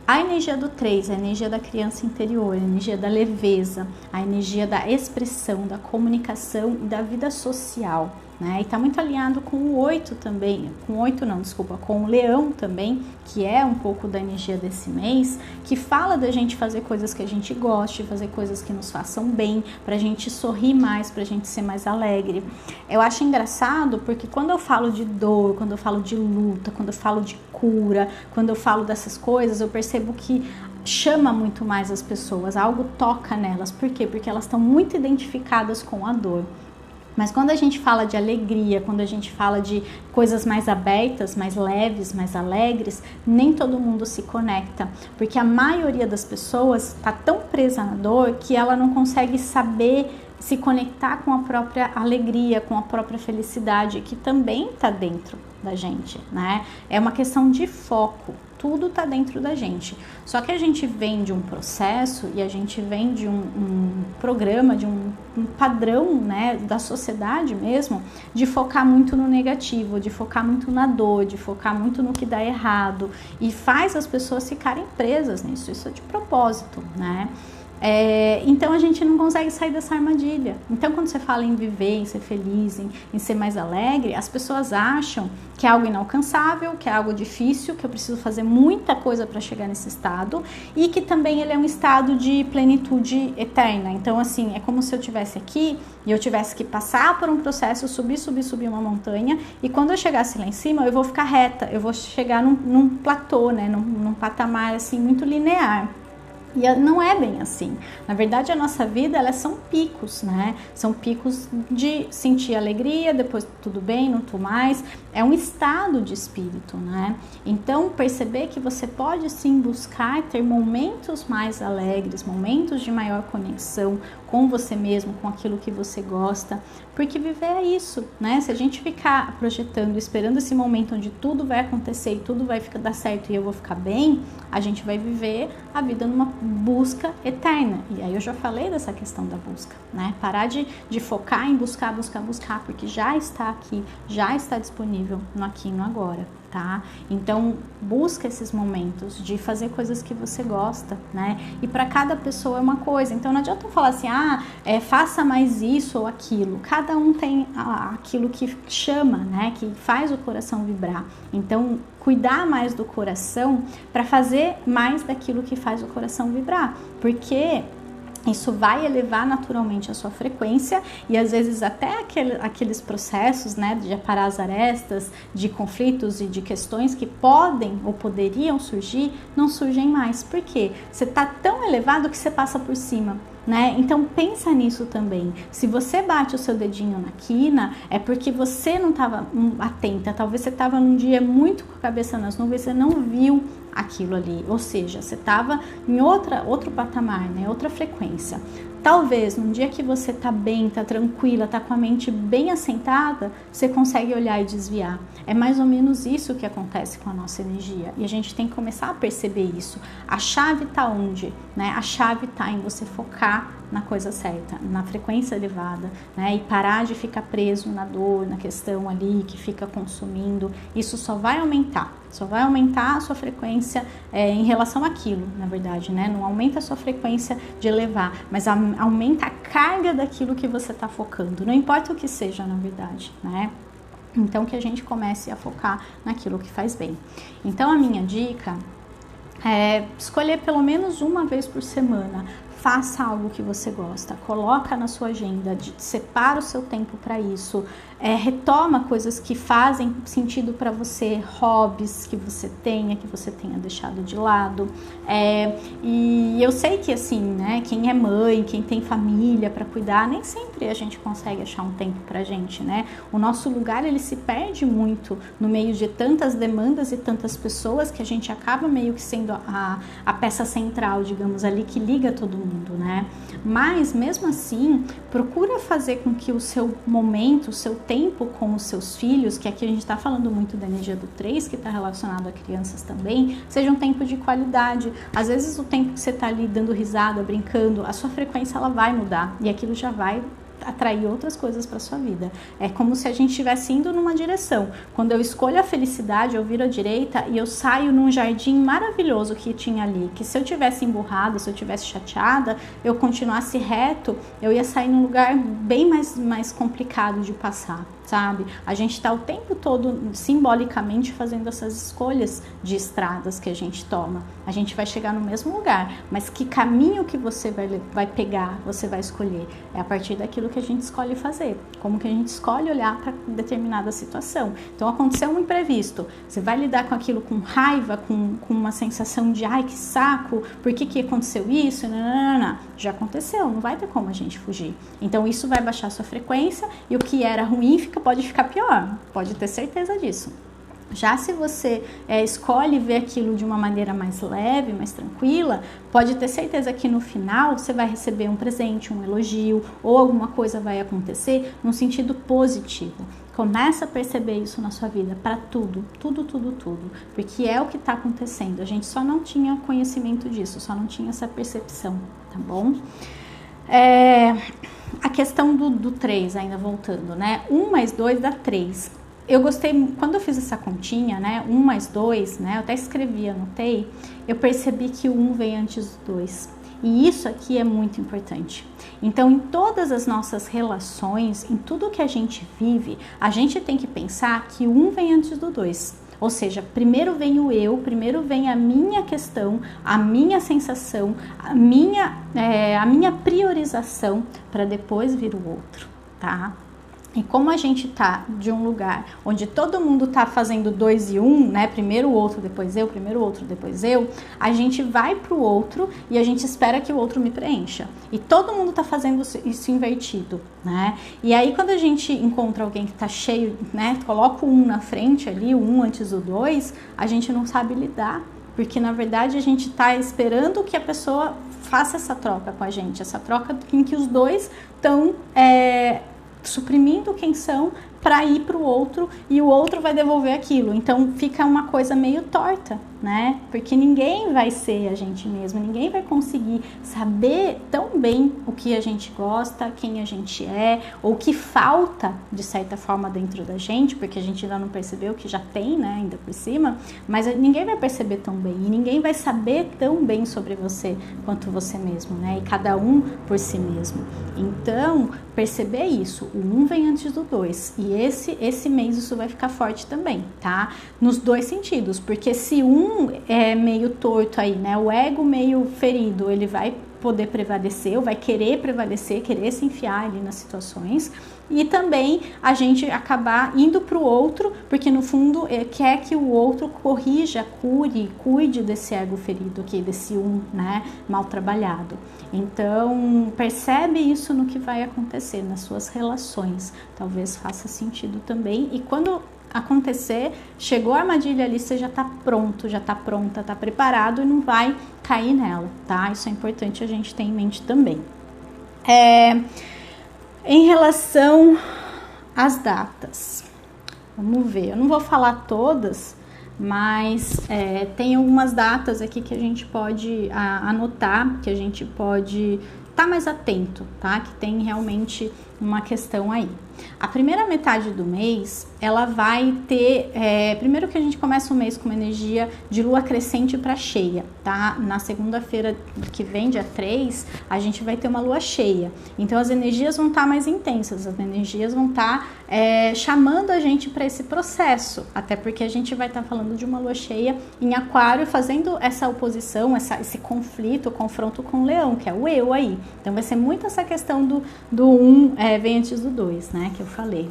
A energia do 3, a energia da criança interior, a energia da leveza, a energia da expressão, da comunicação e da vida social, né? E tá muito alinhado com o 8 também, com o leão também, que é um pouco da energia desse mês, que fala da gente fazer coisas que a gente goste, fazer coisas que nos façam bem, pra gente sorrir mais, pra gente ser mais alegre. Eu acho engraçado porque quando eu falo de dor, quando eu falo de luta, quando eu falo de cura, quando eu falo dessas coisas, eu percebo que chama muito mais as pessoas, algo toca nelas. Por quê? Porque elas estão muito identificadas com a dor. Mas quando a gente fala de alegria, quando a gente fala de coisas mais abertas, mais leves, mais alegres, nem todo mundo se conecta, porque a maioria das pessoas está tão presa na dor que ela não consegue saber se conectar com a própria alegria, com a própria felicidade, que também está dentro da gente, né? É uma questão de foco. Tudo tá dentro da gente. Só que a gente vem de um processo e a gente vem de um programa, de um padrão, né, da sociedade mesmo, de focar muito no negativo, de focar muito na dor, de focar muito no que dá errado, e faz as pessoas ficarem presas nisso. Isso é de propósito, né? Então a gente não consegue sair dessa armadilha. Então quando você fala em viver, em ser feliz, em ser mais alegre, as pessoas acham que é algo inalcançável, que é algo difícil, que eu preciso fazer muita coisa para chegar nesse estado, e que também ele é um estado de plenitude eterna. Então assim, é como se eu estivesse aqui e eu tivesse que passar por um processo, subir uma montanha, e quando eu chegasse lá em cima eu vou ficar reta, eu vou chegar num platô, né, num patamar assim muito linear. E não é bem assim. Na verdade, a nossa vida, elas são picos, né? São picos de sentir alegria, depois tudo bem, não tô mais. É um estado de espírito, né? Então, perceber que você pode sim buscar ter momentos mais alegres, momentos de maior conexão com você mesmo, com aquilo que você gosta, porque viver é isso, né? Se a gente ficar projetando, esperando esse momento onde tudo vai acontecer e tudo vai dar certo e eu vou ficar bem, a gente vai viver a vida numa busca eterna. E aí eu já falei dessa questão da busca, né? Parar de focar em buscar, porque já está aqui, já está disponível no aqui e no agora, tá? Então, busca esses momentos de fazer coisas que você gosta, né? E para cada pessoa é uma coisa. Então, não adianta falar assim, faça mais isso ou aquilo. Cada um tem aquilo que chama, né? Que faz o coração vibrar. Então, cuidar mais do coração para fazer mais daquilo que faz o coração vibrar. Porque isso vai elevar naturalmente a sua frequência, e às vezes até aqueles processos, né, de aparar as arestas, de conflitos e de questões que podem ou poderiam surgir, não surgem mais. Por quê? Você está tão elevado que você passa por cima, né? Então pensa nisso também. Se você bate o seu dedinho na quina, é porque você não estava atenta. Talvez você estava num dia muito com a cabeça nas nuvens, você não viu aquilo ali, ou seja, você estava em outro patamar, né? Outra frequência. Talvez num dia que você tá bem, tá tranquila, tá com a mente bem assentada, você consegue olhar e desviar. É mais ou menos isso que acontece com a nossa energia, e a gente tem que começar a perceber isso. A chave tá onde, né? A chave tá em você focar na coisa certa, na frequência elevada, né? E parar de ficar preso na dor, na questão ali que fica consumindo. Isso só vai aumentar a sua frequência em relação àquilo, na verdade, né? Não aumenta a sua frequência de elevar, mas aumenta a carga daquilo que você está focando, não importa o que seja, na verdade, né? Então, que a gente comece a focar naquilo que faz bem. Então, a minha dica é escolher pelo menos uma vez por semana. Faça algo que você gosta, coloca na sua agenda, separa o seu tempo para isso, retoma coisas que fazem sentido para você, hobbies que você tenha deixado de lado. E eu sei que assim, né, quem é mãe, quem tem família para cuidar, nem sempre a gente consegue achar um tempo pra gente, né? O nosso lugar, ele se perde muito no meio de tantas demandas e tantas pessoas que a gente acaba meio que sendo a peça central, digamos ali, que liga todo mundo, né? né? Mas mesmo assim, procura fazer com que o seu momento, o seu tempo com os seus filhos, que aqui a gente está falando muito da energia do 3, que está relacionado a crianças também, seja um tempo de qualidade. Às vezes o tempo que você está ali dando risada, brincando, a sua frequência ela vai mudar e aquilo já vai atrair outras coisas para sua vida. É como se a gente estivesse indo numa direção. Quando eu escolho a felicidade, eu viro à direita e eu saio num jardim maravilhoso que tinha ali, que se eu tivesse emburrada, se eu tivesse chateada, eu continuasse reto, eu ia sair num lugar bem mais complicado de passar, sabe? A gente está o tempo todo simbolicamente fazendo essas escolhas de estradas que a gente toma. A gente vai chegar no mesmo lugar, mas que caminho que você vai pegar, você vai escolher. É a partir daquilo que a gente escolhe fazer, como que a gente escolhe olhar para determinada situação. Então aconteceu um imprevisto, você vai lidar com aquilo com raiva, com uma sensação de ai que saco, por que aconteceu isso? Não. Já aconteceu, não vai ter como a gente fugir. Então isso vai baixar a sua frequência e o que era ruim pode ficar pior, pode ter certeza disso. Já se você escolhe ver aquilo de uma maneira mais leve, mais tranquila, pode ter certeza que no final você vai receber um presente, um elogio ou alguma coisa vai acontecer num sentido positivo. Começa a perceber isso na sua vida, para tudo, porque é o que está acontecendo. A gente só não tinha conhecimento disso, só não tinha essa percepção, tá bom? A questão do 3, ainda voltando, né? 1 mais 2 dá 3. Eu gostei, quando eu fiz essa continha, né? 1 mais 2, né? Eu até escrevi, anotei. Eu percebi que o 1 vem antes do 2. E isso aqui é muito importante. Então, em todas as nossas relações, em tudo que a gente vive, a gente tem que pensar que o 1 vem antes do 2. Ou seja, primeiro vem o eu, primeiro vem a minha questão, a minha sensação, a minha priorização, para depois vir o outro, tá? E como a gente tá de um lugar onde todo mundo tá fazendo 2 e 1, né? Primeiro o outro, depois eu, primeiro o outro, depois eu, a gente vai pro outro e a gente espera que o outro me preencha. E todo mundo tá fazendo isso invertido, né? E aí quando a gente encontra alguém que tá cheio, né? Coloca o 1 na frente ali, o 1 antes do 2, a gente não sabe lidar. Porque na verdade a gente tá esperando que a pessoa faça essa troca com a gente. Essa troca em que os dois estão suprimindo quem são para ir para o outro e o outro vai devolver aquilo. Então fica uma coisa meio torta, né? Porque ninguém vai ser a gente mesmo, ninguém vai conseguir saber tão bem o que a gente gosta, quem a gente é, ou o que falta de certa forma dentro da gente, porque a gente ainda não percebeu que já tem, né? Ainda por cima, mas ninguém vai perceber tão bem e ninguém vai saber tão bem sobre você quanto você mesmo, né? E cada um por si mesmo. Então, perceber isso, o 1 vem antes do 2 e esse mês isso vai ficar forte também, tá? Nos dois sentidos, porque se um é meio torto aí, né? O ego meio ferido, ele vai poder prevalecer, ou vai querer prevalecer, querer se enfiar ali nas situações, e também a gente acabar indo para o outro, porque no fundo quer que o outro corrija, cuide desse ego ferido aqui, desse né, mal trabalhado. Então, percebe isso no que vai acontecer nas suas relações, talvez faça sentido também, e quando acontecer, chegou a armadilha ali, você já tá pronto, já tá pronta, tá preparado e não vai cair nela, tá? Isso é importante a gente ter em mente também. Em relação às datas, vamos ver, eu não vou falar todas, mas tem algumas datas aqui que a gente pode anotar, que a gente pode estar mais atento, tá? Que tem realmente uma questão aí. A primeira metade do mês, ela vai ter, primeiro que a gente começa o mês com uma energia de lua crescente para cheia, tá? Na segunda-feira que vem, dia 3, a gente vai ter uma lua cheia. Então, as energias vão estar mais intensas, as energias vão estar chamando a gente para esse processo, até porque a gente vai estar falando de uma lua cheia em aquário, fazendo essa oposição, esse conflito, confronto com o leão, que é o eu aí. Então, vai ser muito essa questão do 1 vem antes do 2, né? Que eu falei.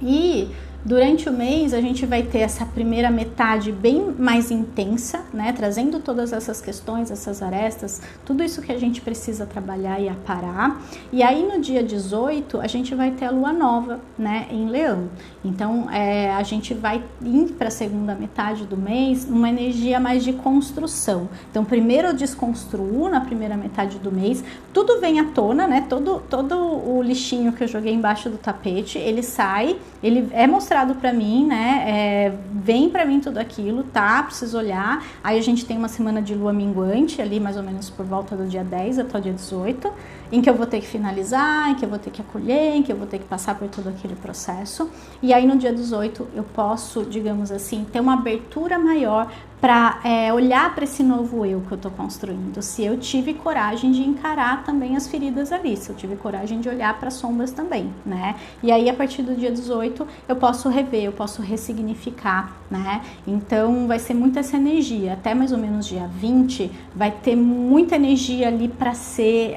E Durante o mês, a gente vai ter essa primeira metade bem mais intensa, né? Trazendo todas essas questões, essas arestas, tudo isso que a gente precisa trabalhar e aparar. E aí, no dia 18, a gente vai ter a lua nova, né? Em Leão. Então, a gente vai ir para a segunda metade do mês numa energia mais de construção. Então, primeiro eu desconstruo na primeira metade do mês, tudo vem à tona, né? Todo o lixinho que eu joguei embaixo do tapete, ele sai, ele é mostrado para mim, né? Vem para mim tudo aquilo, tá? Preciso olhar. Aí a gente tem uma semana de lua minguante, ali mais ou menos por volta do dia 10 até o dia 18, em que eu vou ter que finalizar, em que eu vou ter que acolher, em que eu vou ter que passar por todo aquele processo. E aí no dia 18 eu posso, digamos assim, ter uma abertura maior para olhar para esse novo eu que eu estou construindo. Se eu tive coragem de encarar também as feridas ali, se eu tive coragem de olhar para as sombras também, né? E aí a partir do dia 18 eu posso rever, eu posso ressignificar, né? Então vai ser muito essa energia. Até mais ou menos dia 20 vai ter muita energia ali para ser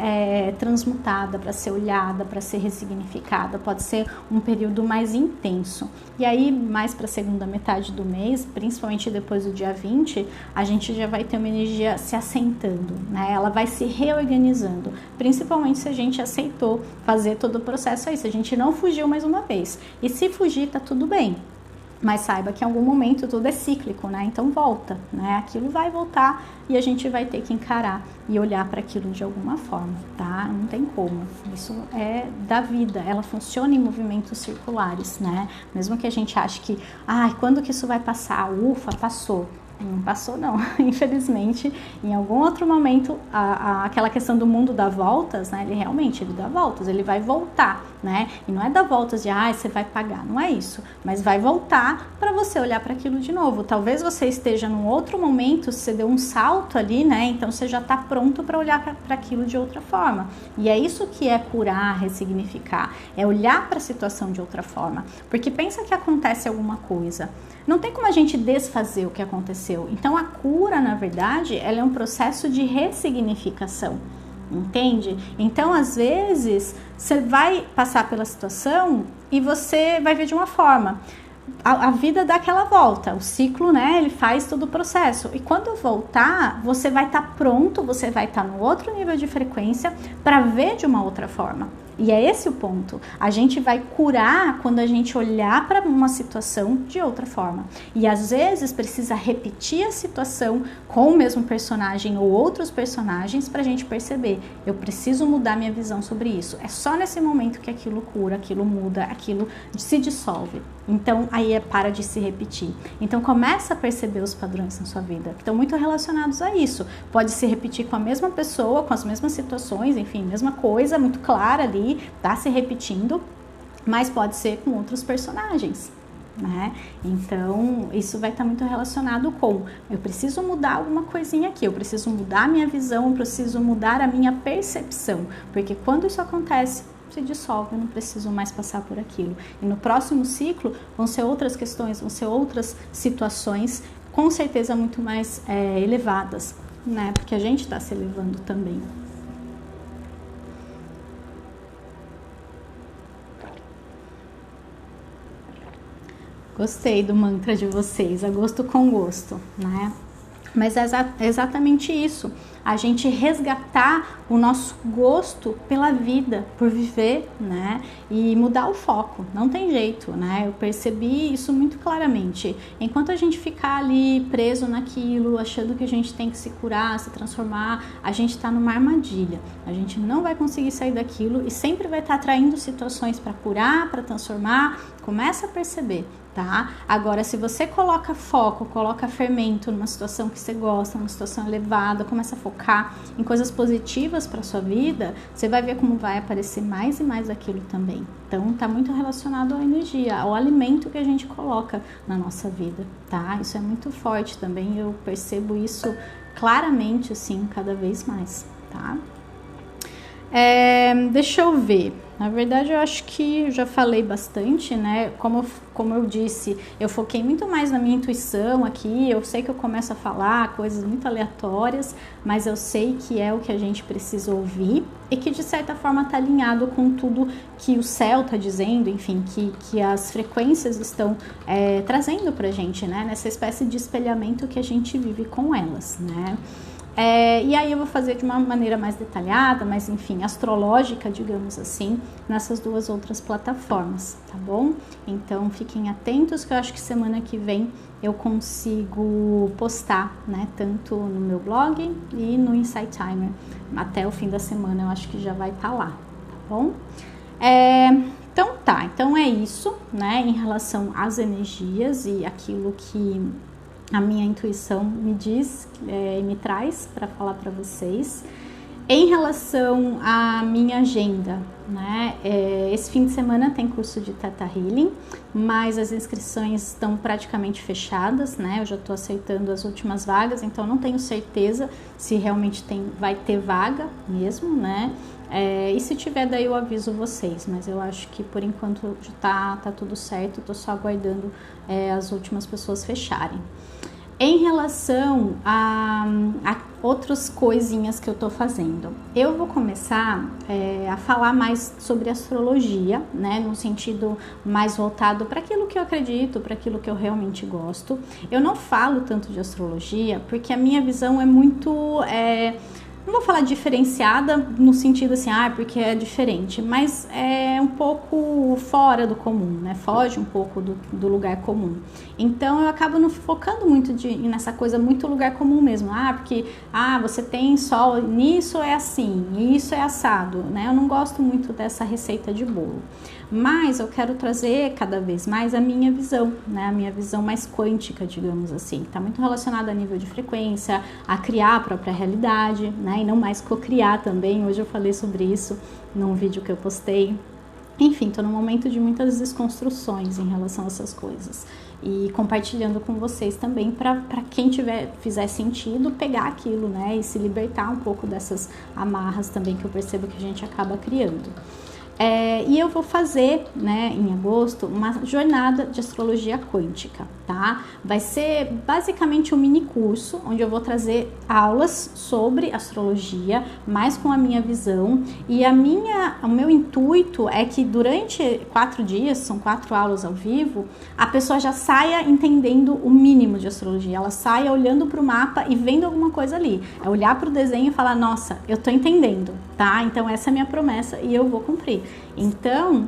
transmutada, para ser olhada, para ser ressignificada. Pode ser um período mais intenso. E aí mais para a segunda metade do mês, principalmente depois do dia 20, a gente já vai ter uma energia se assentando, né? Ela vai se reorganizando, principalmente se a gente aceitou fazer todo o processo aí, se a gente não fugiu mais uma vez. E se fugir, tá tudo bem. Mas saiba que em algum momento tudo é cíclico, né? Então volta, né? Aquilo vai voltar e a gente vai ter que encarar e olhar para aquilo de alguma forma, tá? Não tem como. Isso é da vida, ela funciona em movimentos circulares, né? Mesmo que a gente ache que, quando que isso vai passar? Ufa, passou. Não passou não, infelizmente, em algum outro momento, aquela questão do mundo dá voltas, né, ele dá voltas, ele vai voltar, né, e não é dar voltas de, você vai pagar, não é isso, mas vai voltar para você olhar para aquilo de novo. Talvez você esteja num outro momento, você deu um salto ali, né, então você já está pronto para olhar para aquilo de outra forma, e é isso que é curar, ressignificar, é olhar para a situação de outra forma, porque pensa que acontece alguma coisa, não tem como a gente desfazer o que aconteceu. Então a cura, na verdade, ela é um processo de ressignificação, entende? Então às vezes você vai passar pela situação e você vai ver de uma forma. A vida dá aquela volta, o ciclo, né, ele faz todo o processo. E quando voltar, você vai estar pronto, você vai estar no outro nível de frequência para ver de uma outra forma. E é esse o ponto. A gente vai curar quando a gente olhar para uma situação de outra forma. E às vezes precisa repetir a situação com o mesmo personagem ou outros personagens para a gente perceber. Eu preciso mudar minha visão sobre isso. É só nesse momento que aquilo cura, aquilo muda, aquilo se dissolve. Então aí para de se repetir. Então começa a perceber os padrões na sua vida, que estão muito relacionados a isso. Pode se repetir com a mesma pessoa, com as mesmas situações, enfim, mesma coisa, muito clara ali. Tá se repetindo, mas pode ser com outros personagens, né? Então, isso vai estar muito relacionado com eu preciso mudar alguma coisinha aqui, eu preciso mudar a minha visão, eu preciso mudar a minha percepção, porque quando isso acontece, se dissolve, eu não preciso mais passar por aquilo. E no próximo ciclo vão ser outras questões, vão ser outras situações, com certeza muito mais elevadas, né? Porque a gente está se elevando também. Gostei do mantra de vocês, a gosto com gosto, né? Mas é exatamente isso, a gente resgatar o nosso gosto pela vida, por viver, né? E mudar o foco, não tem jeito, né? Eu percebi isso muito claramente. Enquanto a gente ficar ali preso naquilo, achando que a gente tem que se curar, se transformar, a gente tá numa armadilha. A gente não vai conseguir sair daquilo e sempre vai estar atraindo situações para curar, para transformar. Começa a perceber. Tá? Agora, se você coloca foco, coloca fermento numa situação que você gosta, numa situação elevada, começa a focar em coisas positivas para sua vida, você vai ver como vai aparecer mais e mais aquilo também. Então, tá muito relacionado à energia, ao alimento que a gente coloca na nossa vida, tá? Isso é muito forte também, eu percebo isso claramente, assim, cada vez mais, tá? Deixa eu ver. Na verdade, eu acho que eu já falei bastante, né? Como eu disse, eu foquei muito mais na minha intuição aqui. Eu sei que eu começo a falar coisas muito aleatórias, mas eu sei que é o que a gente precisa ouvir e que de certa forma está alinhado com tudo que o céu está dizendo, enfim, que as frequências estão trazendo pra gente, né? Nessa espécie de espelhamento que a gente vive com elas, né? E aí eu vou fazer de uma maneira mais detalhada, mas enfim, astrológica, digamos assim, nessas duas outras plataformas, tá bom? Então fiquem atentos que eu acho que semana que vem eu consigo postar, né? Tanto no meu blog e no Insight Timer. Até o fim da semana eu acho que já vai estar lá, tá bom? Então é isso, né? Em relação às energias e aquilo que a minha intuição me diz e me traz para falar para vocês. Em relação à minha agenda, né? Esse fim de semana tem curso de Theta Healing, mas as inscrições estão praticamente fechadas, né? Eu já estou aceitando as últimas vagas, então não tenho certeza se realmente vai ter vaga mesmo, né? E se tiver, daí eu aviso vocês, mas eu acho que por enquanto tá tudo certo, tô só aguardando as últimas pessoas fecharem. Em relação a outras coisinhas que eu tô fazendo, eu vou começar a falar mais sobre astrologia, né, num sentido mais voltado para aquilo que eu acredito, para aquilo que eu realmente gosto. Eu não falo tanto de astrologia porque a minha visão é muito... não vou falar diferenciada no sentido assim, porque é diferente, mas é um pouco fora do comum, né? Foge um pouco do lugar comum. Então eu acabo não focando muito nessa coisa muito lugar comum mesmo. Porque você tem sol, nisso é assim, isso é assado, né? Eu não gosto muito dessa receita de bolo. Mas eu quero trazer cada vez mais a minha visão, né? A minha visão mais quântica, digamos assim. Está muito relacionada a nível de frequência, a criar a própria realidade, né? E não mais co-criar também. Hoje eu falei sobre isso num vídeo que eu postei. Enfim, estou num momento de muitas desconstruções em relação a essas coisas. E compartilhando com vocês também para quem fizer sentido pegar aquilo, né? E se libertar um pouco dessas amarras também que eu percebo que a gente acaba criando. E eu vou fazer, né, em agosto, uma jornada de astrologia quântica, tá? Vai ser basicamente um mini curso, onde eu vou trazer aulas sobre astrologia, mais com a minha visão. E o meu intuito é que durante 4 dias, são 4 aulas ao vivo, a pessoa já saia entendendo o mínimo de astrologia. Ela saia olhando para o mapa e vendo alguma coisa ali. É olhar para o desenho e falar, nossa, eu tô entendendo, tá? Então essa é a minha promessa e eu vou cumprir. Então,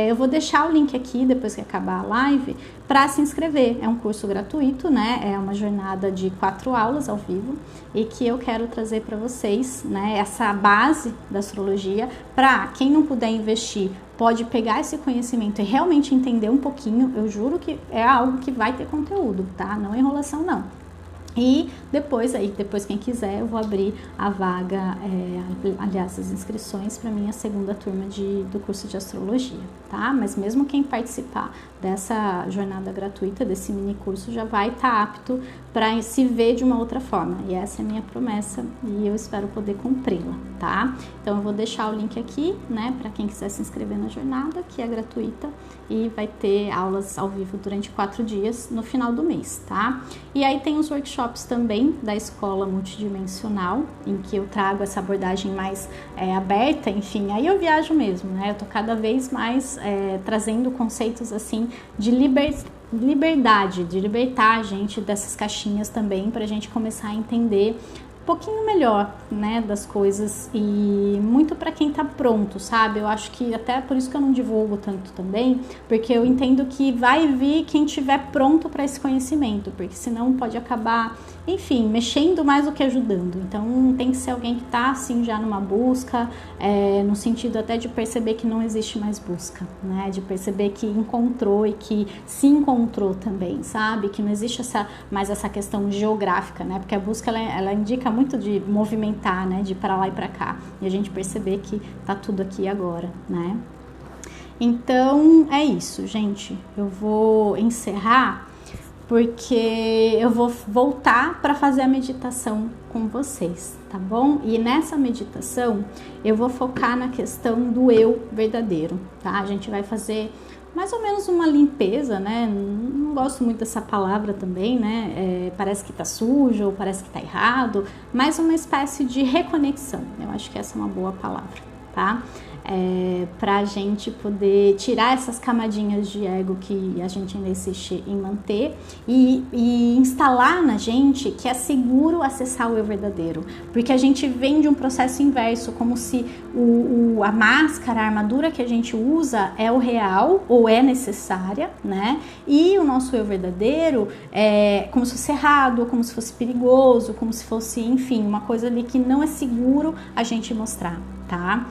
eu vou deixar o link aqui, depois que acabar a live, para se inscrever. É um curso gratuito, né? É uma jornada de 4 aulas ao vivo e que eu quero trazer para vocês, né? Essa base da astrologia, para quem não puder investir, pode pegar esse conhecimento e realmente entender um pouquinho. Eu juro que é algo que vai ter conteúdo, tá? Não é enrolação, não. E depois quem quiser, eu vou abrir a vaga, aliás, as inscrições para minha segunda turma do curso de astrologia, tá? Mas mesmo quem participar dessa jornada gratuita, desse mini curso, já vai estar apto para se ver de uma outra forma. E essa é a minha promessa e eu espero poder cumpri-la, tá? Então eu vou deixar o link aqui, né, para quem quiser se inscrever na jornada, que é gratuita e vai ter aulas ao vivo durante 4 dias no final do mês, tá? E aí tem os workshops também da Escola Multidimensional, em que eu trago essa abordagem mais aberta, enfim, aí eu viajo mesmo, né? Eu tô cada vez mais trazendo conceitos assim de liberdade, de libertar a gente dessas caixinhas também, para a gente começar a entender um pouquinho melhor, né, das coisas e muito para quem tá pronto, sabe? Eu acho que até por isso que eu não divulgo tanto também, porque eu entendo que vai vir quem tiver pronto para esse conhecimento, porque senão pode acabar, enfim, mexendo mais do que ajudando. Então tem que ser alguém que tá assim já numa busca, no sentido até de perceber que não existe mais busca, né? De perceber que encontrou e que se encontrou também, sabe? Que não existe mais essa questão geográfica, né? Porque a busca ela indica muito de movimentar, né? De ir para lá e para cá. E a gente perceber que tá tudo aqui agora, né? Então é isso, gente. Eu vou encerrar porque eu vou voltar para fazer a meditação com vocês, tá bom? E nessa meditação eu vou focar na questão do eu verdadeiro, tá? A gente vai fazer mais ou menos uma limpeza, né? Não gosto muito dessa palavra também, né? Parece que tá sujo ou parece que tá errado, mas uma espécie de reconexão. Eu acho que essa é uma boa palavra, tá? Pra gente poder tirar essas camadinhas de ego que a gente ainda insiste em manter e instalar na gente que é seguro acessar o eu verdadeiro, porque a gente vem de um processo inverso, como se a máscara, a armadura que a gente usa é o real ou é necessária, né? E o nosso eu verdadeiro é como se fosse errado, como se fosse perigoso, como se fosse, enfim, uma coisa ali que não é seguro a gente mostrar, tá?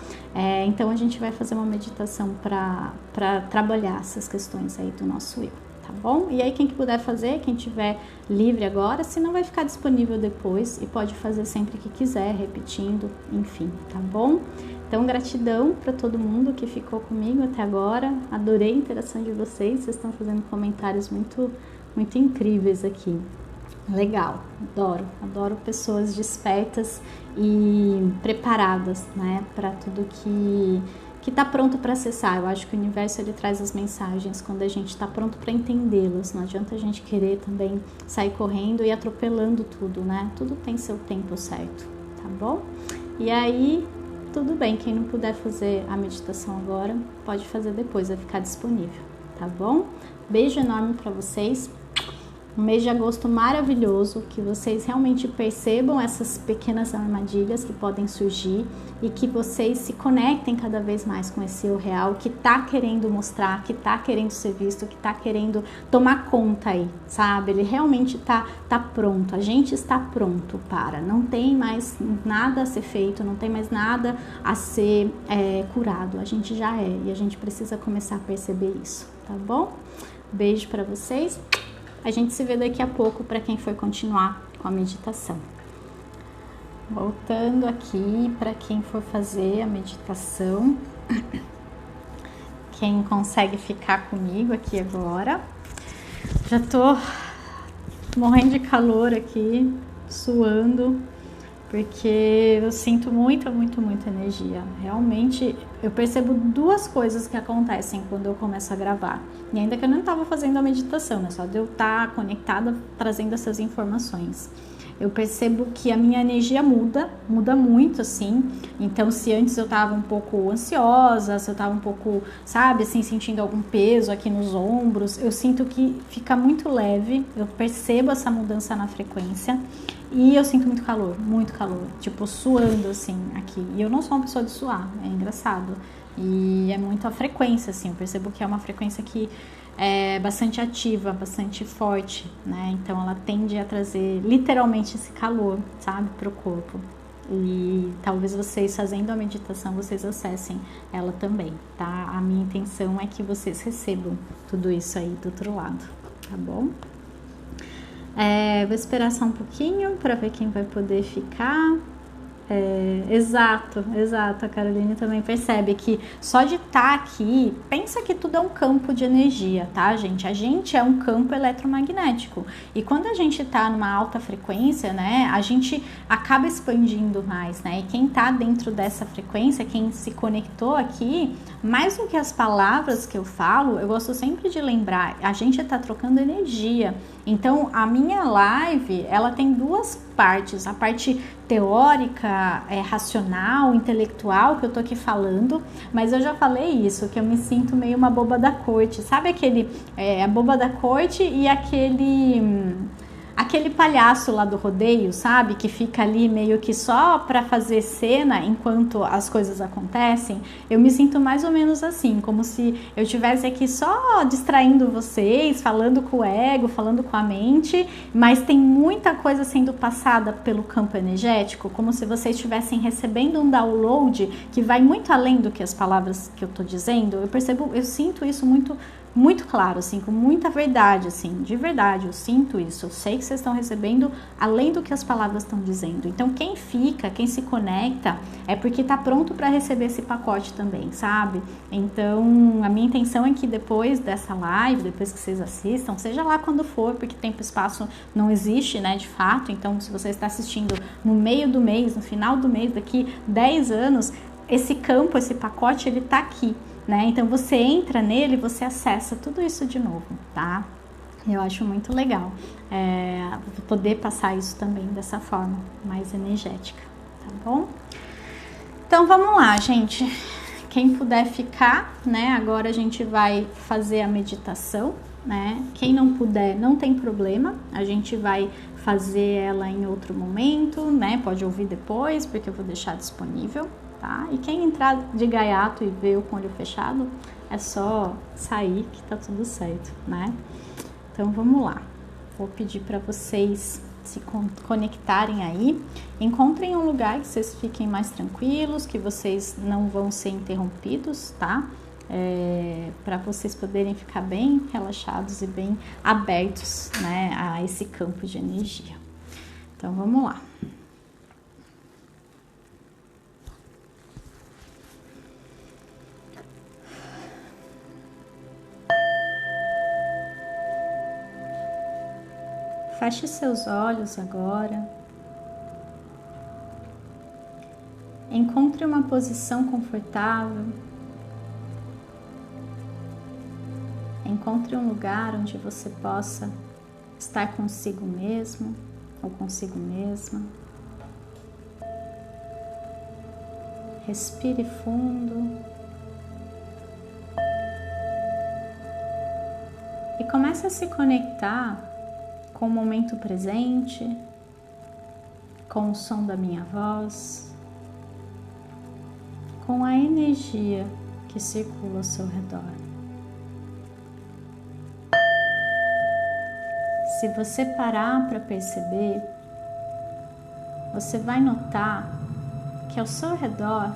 Então a gente vai fazer uma meditação para trabalhar essas questões aí do nosso eu, tá bom? E aí quem que puder fazer, quem tiver livre agora, se não vai ficar disponível depois e pode fazer sempre que quiser, repetindo, enfim, tá bom? Então gratidão para todo mundo que ficou comigo até agora, adorei a interação de vocês estão fazendo comentários muito, muito incríveis aqui. Legal, adoro pessoas despertas e preparadas, né, para tudo que tá pronto para acessar. Eu acho que o universo ele traz as mensagens quando a gente está pronto para entendê-las. Não adianta a gente querer também sair correndo e atropelando tudo, né? Tudo tem seu tempo certo, tá bom? E aí, tudo bem, quem não puder fazer a meditação agora, pode fazer depois, vai ficar disponível, tá bom? Beijo enorme para vocês. Um mês de agosto maravilhoso, que vocês realmente percebam essas pequenas armadilhas que podem surgir e que vocês se conectem cada vez mais com esse eu real que tá querendo mostrar, que tá querendo ser visto, que tá querendo tomar conta aí, sabe? Ele realmente tá pronto, a gente está pronto não tem mais nada a ser feito, não tem mais nada a ser curado, a gente já é e a gente precisa começar a perceber isso, tá bom? Beijo para vocês. A gente se vê daqui a pouco para quem for continuar com a meditação. Voltando aqui para quem for fazer a meditação. Quem consegue ficar comigo aqui agora. Já tô morrendo de calor aqui, suando, porque eu sinto muita energia. Realmente, eu percebo duas coisas que acontecem quando eu começo a gravar. E ainda que eu não estava fazendo a meditação, né? Só de eu estar conectada, trazendo essas informações. Eu percebo que a minha energia muda muito, assim. Então, se antes eu estava um pouco ansiosa, se eu estava um pouco, sabe, assim, sentindo algum peso aqui nos ombros, eu sinto que fica muito leve, eu percebo essa mudança na frequência. E eu sinto muito calor, tipo suando assim aqui. E eu não sou uma pessoa de suar, é engraçado. E é muito a frequência, assim, eu percebo que é uma frequência que é bastante ativa, bastante forte, né? Então ela tende a trazer literalmente esse calor, sabe, pro corpo. E talvez vocês fazendo a meditação, vocês acessem ela também, tá? A minha intenção é que vocês recebam tudo isso aí do outro lado, tá bom? Vou esperar só um pouquinho para ver quem vai poder ficar. Exato, a Caroline também percebe que só de estar aqui, pensa que tudo é um campo de energia, tá, gente? A gente é um campo eletromagnético e quando a gente tá numa alta frequência, né, a gente acaba expandindo mais, né? E quem tá dentro dessa frequência, quem se conectou aqui, mais do que as palavras que eu falo, eu gosto sempre de lembrar, a gente tá trocando energia. Então, a minha live, ela tem duas partes, a parte teórica, racional, intelectual que eu tô aqui falando, mas eu já falei isso, que eu me sinto meio uma boba da corte, sabe a boba da corte e aquele palhaço lá do rodeio, sabe, que fica ali meio que só para fazer cena enquanto as coisas acontecem. Eu me sinto mais ou menos assim, como se eu estivesse aqui só distraindo vocês, falando com o ego, falando com a mente, mas tem muita coisa sendo passada pelo campo energético, como se vocês estivessem recebendo um download que vai muito além do que as palavras que eu tô dizendo. Eu sinto isso muito muito claro, assim, com muita verdade, assim, de verdade, eu sinto isso, eu sei que vocês estão recebendo além do que as palavras estão dizendo. Então, quem fica, quem se conecta, é porque tá pronto para receber esse pacote também, sabe? Então, a minha intenção é que depois dessa live, depois que vocês assistam, seja lá quando for, porque tempo e espaço não existe, né, de fato. Então, se você está assistindo no meio do mês, no final do mês, daqui 10 anos, esse campo, esse pacote, ele tá aqui. Né? Então você entra nele e você acessa tudo isso de novo, tá? Eu acho muito legal poder passar isso também dessa forma, mais energética, tá bom? Então vamos lá, gente. Quem puder ficar, né? Agora a gente vai fazer a meditação, né? Quem não puder, não tem problema, a gente vai fazer ela em outro momento, né? Pode ouvir depois, porque eu vou deixar disponível. Tá? E quem entrar de gaiato e ver com o olho fechado, é só sair que tá tudo certo, né? Então vamos lá. Vou pedir para vocês se conectarem aí. Encontrem um lugar que vocês fiquem mais tranquilos, que vocês não vão ser interrompidos, tá? Para vocês poderem ficar bem relaxados e bem abertos, né, a esse campo de energia. Então vamos lá. Feche seus olhos agora. Encontre uma posição confortável. Encontre um lugar onde você possa estar consigo mesmo ou consigo mesma. Respire fundo. E comece a se conectar com o momento presente, com o som da minha voz, com a energia que circula ao seu redor. Se você parar para perceber, você vai notar que ao seu redor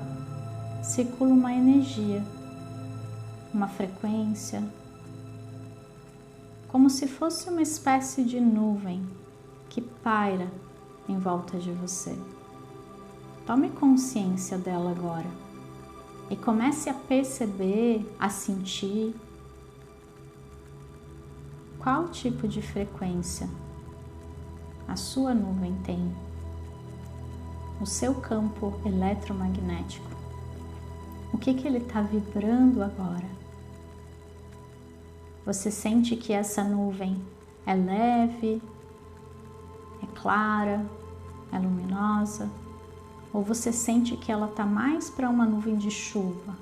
circula uma energia, uma frequência, como se fosse uma espécie de nuvem que paira em volta de você. Tome consciência dela agora e comece a perceber, a sentir qual tipo de frequência a sua nuvem tem, o seu campo eletromagnético. O que ele está vibrando agora? Você sente que essa nuvem é leve, é clara, é luminosa? Ou você sente que ela está mais para uma nuvem de chuva,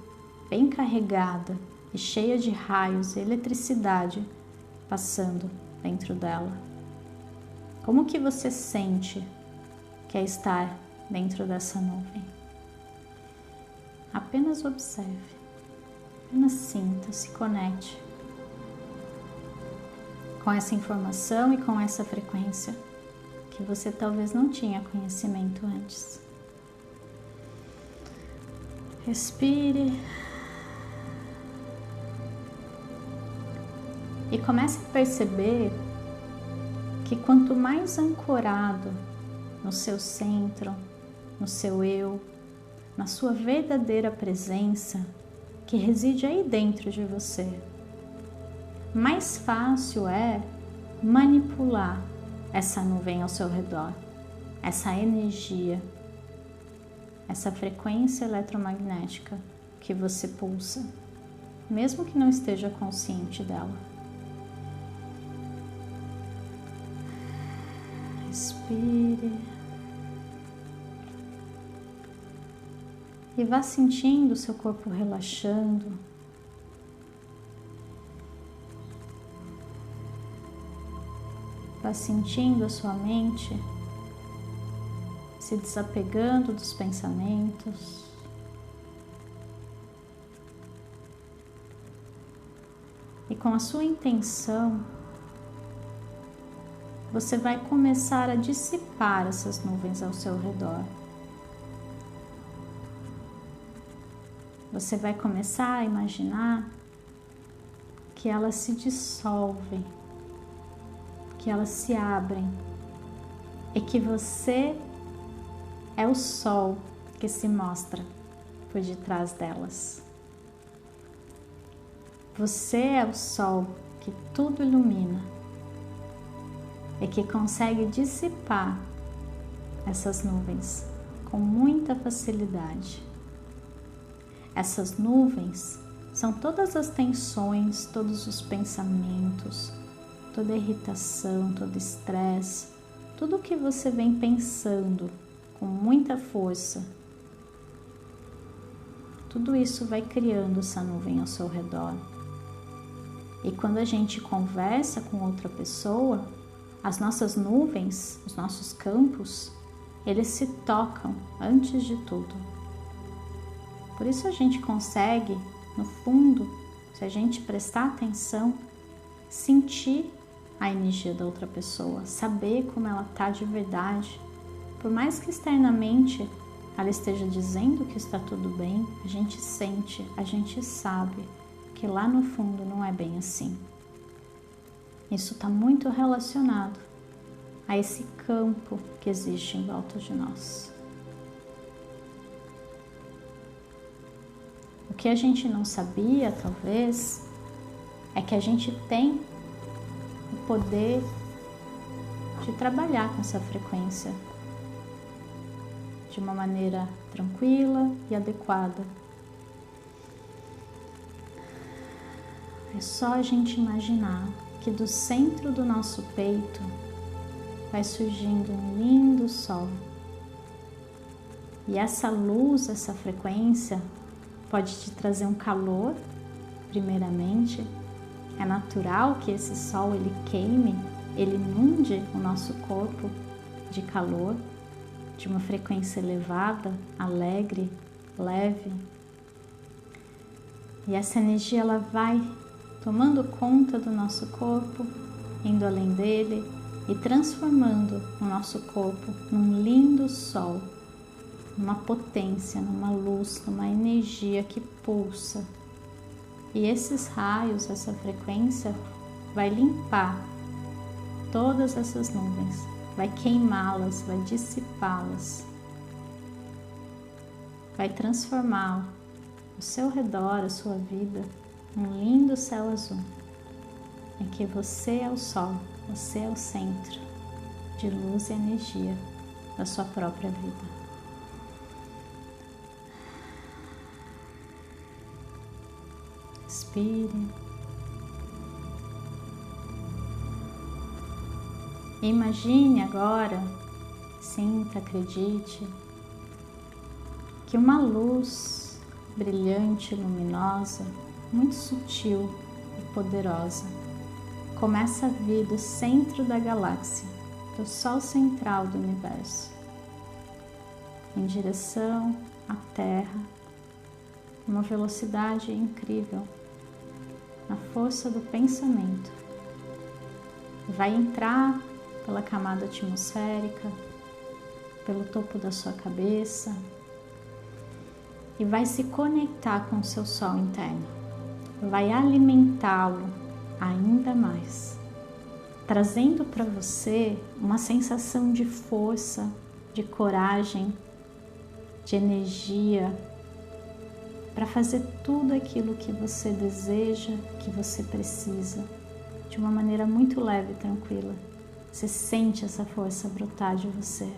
bem carregada e cheia de raios e eletricidade passando dentro dela? Como que você sente que é estar dentro dessa nuvem? Apenas observe, apenas sinta, se conecte com essa informação e com essa frequência que você talvez não tinha conhecimento antes. Respire e comece a perceber que quanto mais ancorado no seu centro, no seu eu, na sua verdadeira presença que reside aí dentro de você, mais fácil é manipular essa nuvem ao seu redor, essa energia, essa frequência eletromagnética que você pulsa, mesmo que não esteja consciente dela. Respire e vá sentindo o seu corpo relaxando. Vá sentindo a sua mente se desapegando dos pensamentos. E com a sua intenção, você vai começar a dissipar essas nuvens ao seu redor. Você vai começar a imaginar que elas se dissolvem, que elas se abrem, e que você é o sol que se mostra por detrás delas. Você é o sol que tudo ilumina e que consegue dissipar essas nuvens com muita facilidade. Essas nuvens são todas as tensões, todos os pensamentos, toda a irritação, todo o estresse, tudo o que você vem pensando com muita força. Tudo isso vai criando essa nuvem ao seu redor. E quando a gente conversa com outra pessoa, as nossas nuvens, os nossos campos, eles se tocam antes de tudo. Por isso a gente consegue, no fundo, se a gente prestar atenção, sentir a energia da outra pessoa, saber como ela está de verdade. Por mais que externamente ela esteja dizendo que está tudo bem, a gente sente, a gente sabe que lá no fundo não é bem assim. Isso está muito relacionado a esse campo que existe em volta de nós. O que a gente não sabia, talvez, é que a gente tem o poder de trabalhar com essa frequência de uma maneira tranquila e adequada. É só a gente imaginar que do centro do nosso peito vai surgindo um lindo sol. E essa luz, essa frequência, pode te trazer um calor, primeiramente. É natural que esse sol ele queime, ele inunde o nosso corpo de calor, de uma frequência elevada, alegre, leve. E essa energia ela vai tomando conta do nosso corpo, indo além dele e transformando o nosso corpo num lindo sol, numa potência, numa luz, numa energia que pulsa. E esses raios, essa frequência vai limpar todas essas nuvens, vai queimá-las, vai dissipá-las, vai transformar o seu redor, a sua vida, num lindo céu azul, em que você é o sol, você é o centro de luz e energia da sua própria vida. Respire. Imagine agora, sinta, acredite, que uma luz brilhante, luminosa, muito sutil e poderosa começa a vir do centro da galáxia, do Sol central do universo, em direção à Terra, uma velocidade incrível, na força do pensamento. Vai entrar pela camada atmosférica, pelo topo da sua cabeça e vai se conectar com o seu sol interno, vai alimentá-lo ainda mais, trazendo para você uma sensação de força, de coragem, de energia para fazer tudo aquilo que você deseja, que você precisa, de uma maneira muito leve e tranquila. Você sente essa força brotar de você.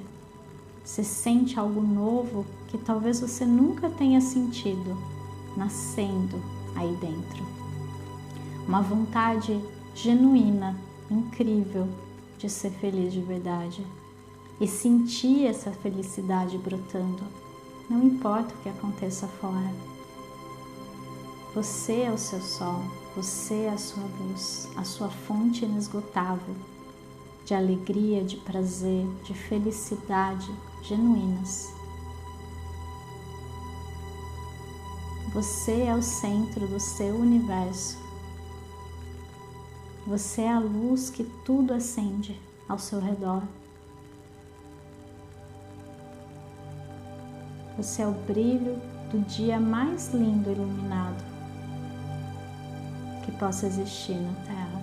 Você sente algo novo que talvez você nunca tenha sentido nascendo aí dentro. Uma vontade genuína, incrível de ser feliz de verdade e sentir essa felicidade brotando. Não importa o que aconteça fora. Você é o seu sol, você é a sua luz, a sua fonte inesgotável de alegria, de prazer, de felicidade genuínas. Você é o centro do seu universo. Você é a luz que tudo acende ao seu redor. Você é o brilho do dia mais lindo iluminado. que possa existir na Terra.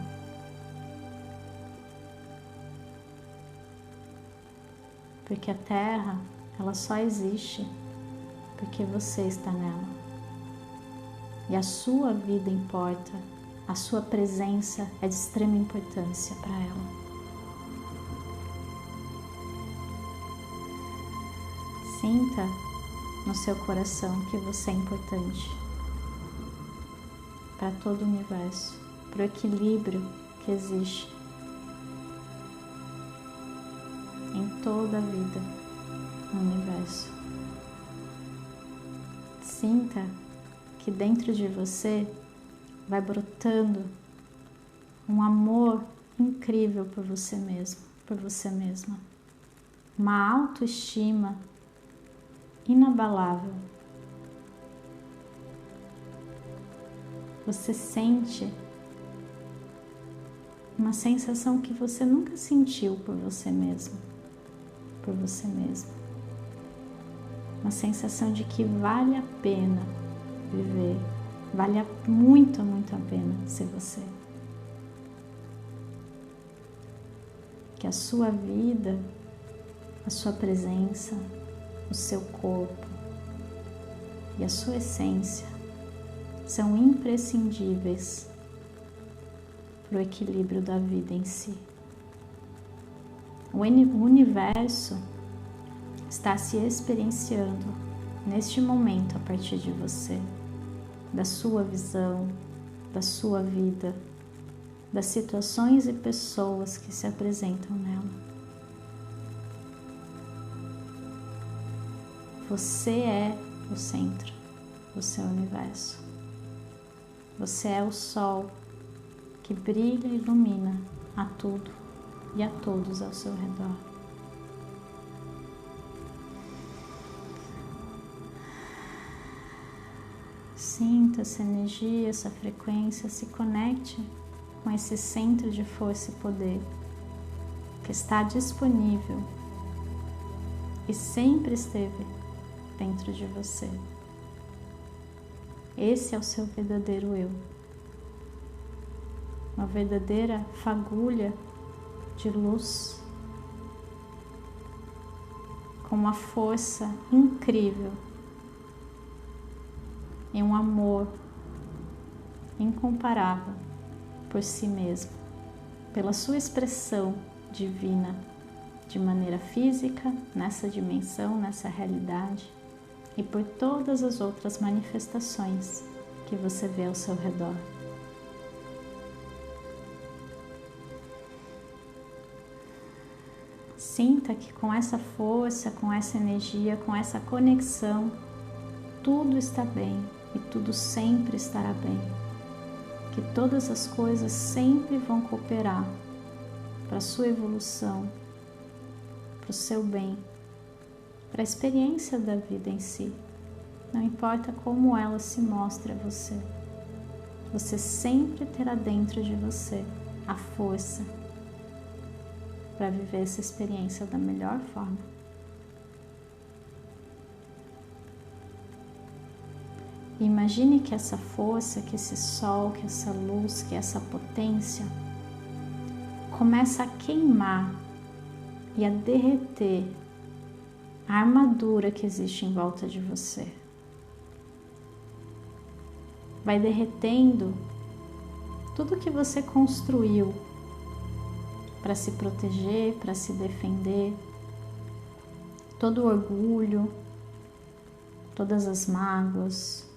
Porque a Terra, ela só existe porque você está nela. E a sua vida importa, a sua presença é de extrema importância para ela. Sinta no seu coração que você é importante para todo o universo, para o equilíbrio que existe em toda a vida no universo. Sinta que dentro de você vai brotando um amor incrível por você mesmo, por você mesma. Uma autoestima inabalável. Você sente uma sensação que você nunca sentiu por você mesmo, por você mesma. Uma sensação de que vale a pena viver, vale muito, muito a pena ser você. Que a sua vida, a sua presença, o seu corpo e a sua essência são imprescindíveis para o equilíbrio da vida em si. O universo está se experienciando neste momento a partir de você, da sua visão, da sua vida, das situações e pessoas que se apresentam nela. Você é o centro do seu universo. Você é o sol que brilha e ilumina a tudo e a todos ao seu redor. Sinta essa energia, essa frequência, se conecte com esse centro de força e poder que está disponível e sempre esteve dentro de você. Esse é o seu verdadeiro eu. Uma verdadeira fagulha de luz com uma força incrível e um amor incomparável por si mesmo, pela sua expressão divina de maneira física, nessa dimensão, nessa realidade, e por todas as outras manifestações que você vê ao seu redor. Sinta que com essa força, com essa energia, com essa conexão, tudo está bem e tudo sempre estará bem. Que todas as coisas sempre vão cooperar para a sua evolução, para o seu bem, para a experiência da vida em si. Não importa como ela se mostre a você, você sempre terá dentro de você a força para viver essa experiência da melhor forma. E imagine que essa força, que esse sol, que essa luz, que essa potência começa a queimar e a derreter a armadura que existe em volta de você. Vai derretendo tudo que você construiu para se proteger, para se defender, todo o orgulho, todas as mágoas,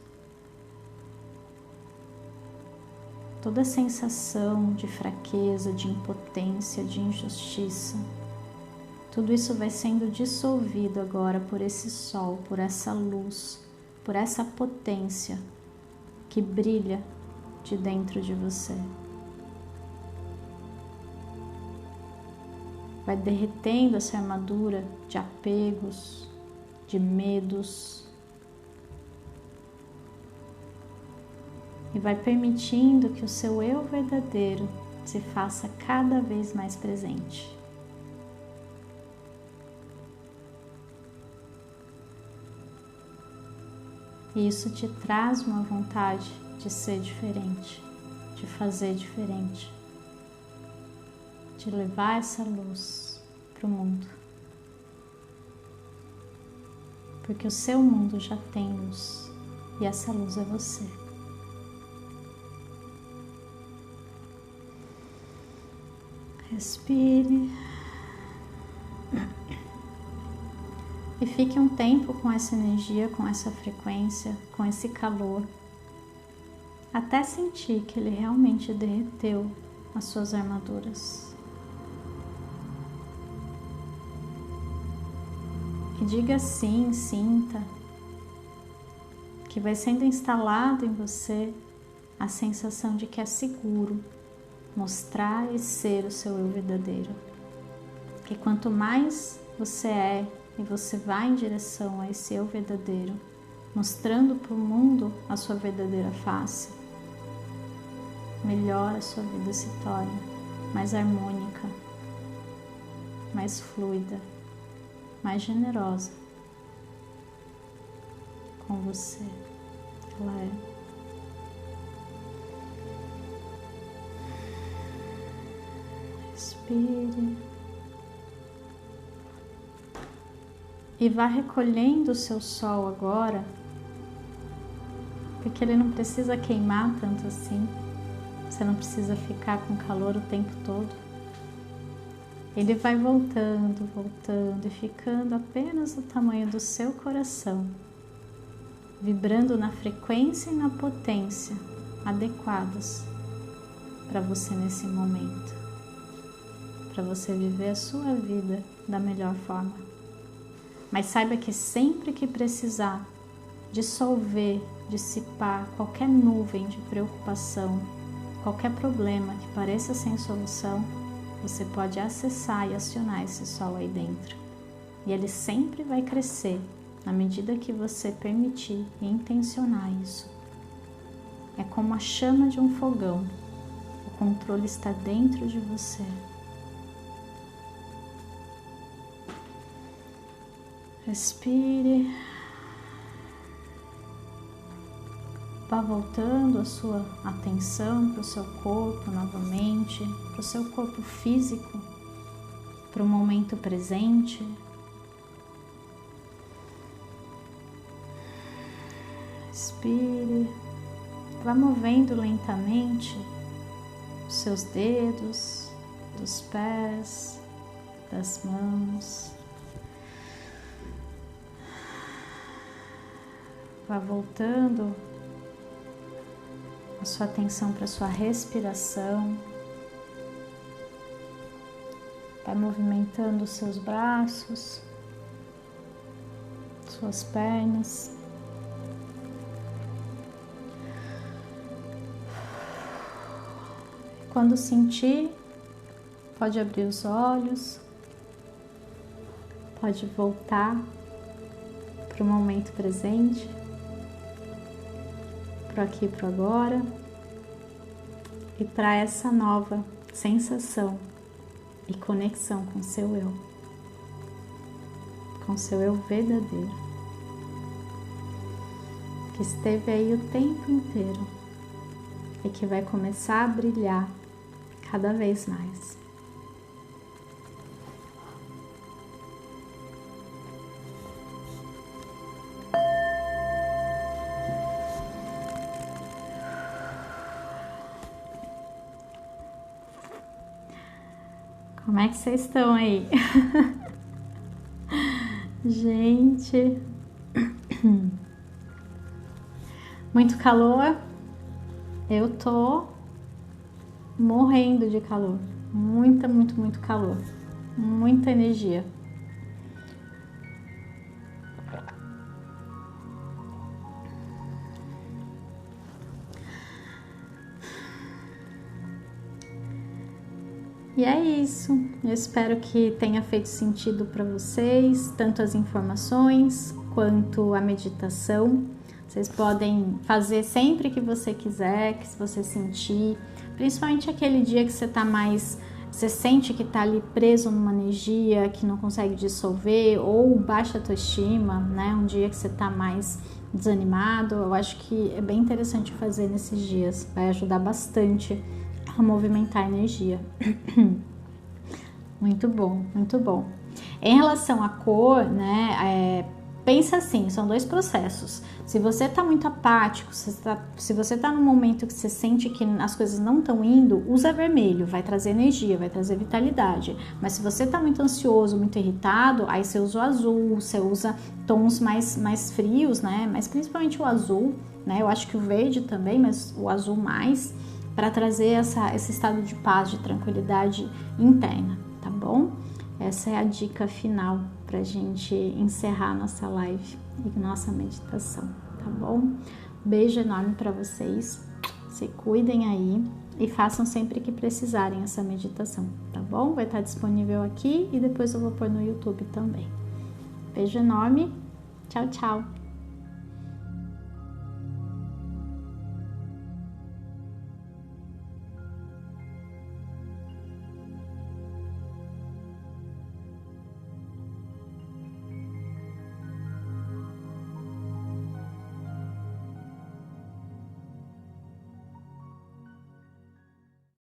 toda a sensação de fraqueza, de impotência, de injustiça. Tudo isso vai sendo dissolvido agora por esse sol, por essa luz, por essa potência que brilha de dentro de você. Vai derretendo essa armadura de apegos, de medos, e vai permitindo que o seu eu verdadeiro se faça cada vez mais presente. E isso te traz uma vontade de ser diferente, fazer diferente, de levar essa luz para o mundo. Porque o seu mundo já tem luz e essa luz é você. Respire e fique um tempo com essa energia, com essa frequência, com esse calor, até sentir que ele realmente derreteu as suas armaduras. E diga sim, sinta que vai sendo instalado em você a sensação de que é seguro mostrar e ser o seu eu verdadeiro. Que quanto mais você é e você vai em direção a esse eu verdadeiro, mostrando para o mundo a sua verdadeira face, melhor a sua vida se torna, mais harmônica, mais fluida, mais generosa com você. Ela é. Respire e vá recolhendo o seu sol agora, porque ele não precisa queimar tanto assim, você não precisa ficar com calor o tempo todo. Ele vai voltando, voltando e ficando apenas do tamanho do seu coração, vibrando na frequência e na potência adequadas para você nesse momento, para você viver a sua vida da melhor forma. Mas saiba que sempre que precisar dissolver, dissipar qualquer nuvem de preocupação, qualquer problema que pareça sem solução, você pode acessar e acionar esse sol aí dentro. E ele sempre vai crescer na medida que você permitir e intencionar isso. É como a chama de um fogão. O controle está dentro de você. Respire. Vá voltando a sua atenção para o seu corpo novamente, para o seu corpo físico, para o momento presente. Respire. Vá movendo lentamente os seus dedos, dos pés, das mãos. Vá voltando a sua atenção para a sua respiração. Vai movimentando os seus braços, suas pernas. Quando sentir, pode abrir os olhos, pode voltar para o momento presente, para aqui e para agora, e para essa nova sensação e conexão com seu eu, com seu eu verdadeiro, que esteve aí o tempo inteiro e que vai começar a brilhar cada vez mais. Como é que vocês estão aí? Gente, muito calor. Eu tô morrendo de calor. Muito calor. Muita energia. E é isso. Eu espero que tenha feito sentido para vocês, tanto as informações quanto a meditação. Vocês podem fazer sempre que você quiser, que se você sentir, principalmente aquele dia que você tá mais, você sente que tá ali preso numa energia que não consegue dissolver, ou baixa autoestima, né? Um dia que você tá mais desanimado, eu acho que é bem interessante fazer nesses dias, vai ajudar bastante a movimentar a energia. Muito bom, muito bom. Em relação à cor, né, pensa assim, são dois processos. Se você tá muito apático, se você tá num momento que você sente que as coisas não estão indo, usa vermelho, vai trazer energia, vai trazer vitalidade. Mas se você tá muito ansioso, muito irritado, aí você usa o azul, você usa tons mais frios, né, mas principalmente o azul, né, eu acho que o verde também, mas o azul mais, para trazer esse estado de paz, de tranquilidade interna, tá bom? Essa é a dica final pra gente encerrar nossa live e nossa meditação, tá bom? Beijo enorme para vocês, se cuidem aí e façam sempre que precisarem essa meditação, tá bom? Vai estar disponível aqui e depois eu vou pôr no YouTube também. Beijo enorme, tchau, tchau!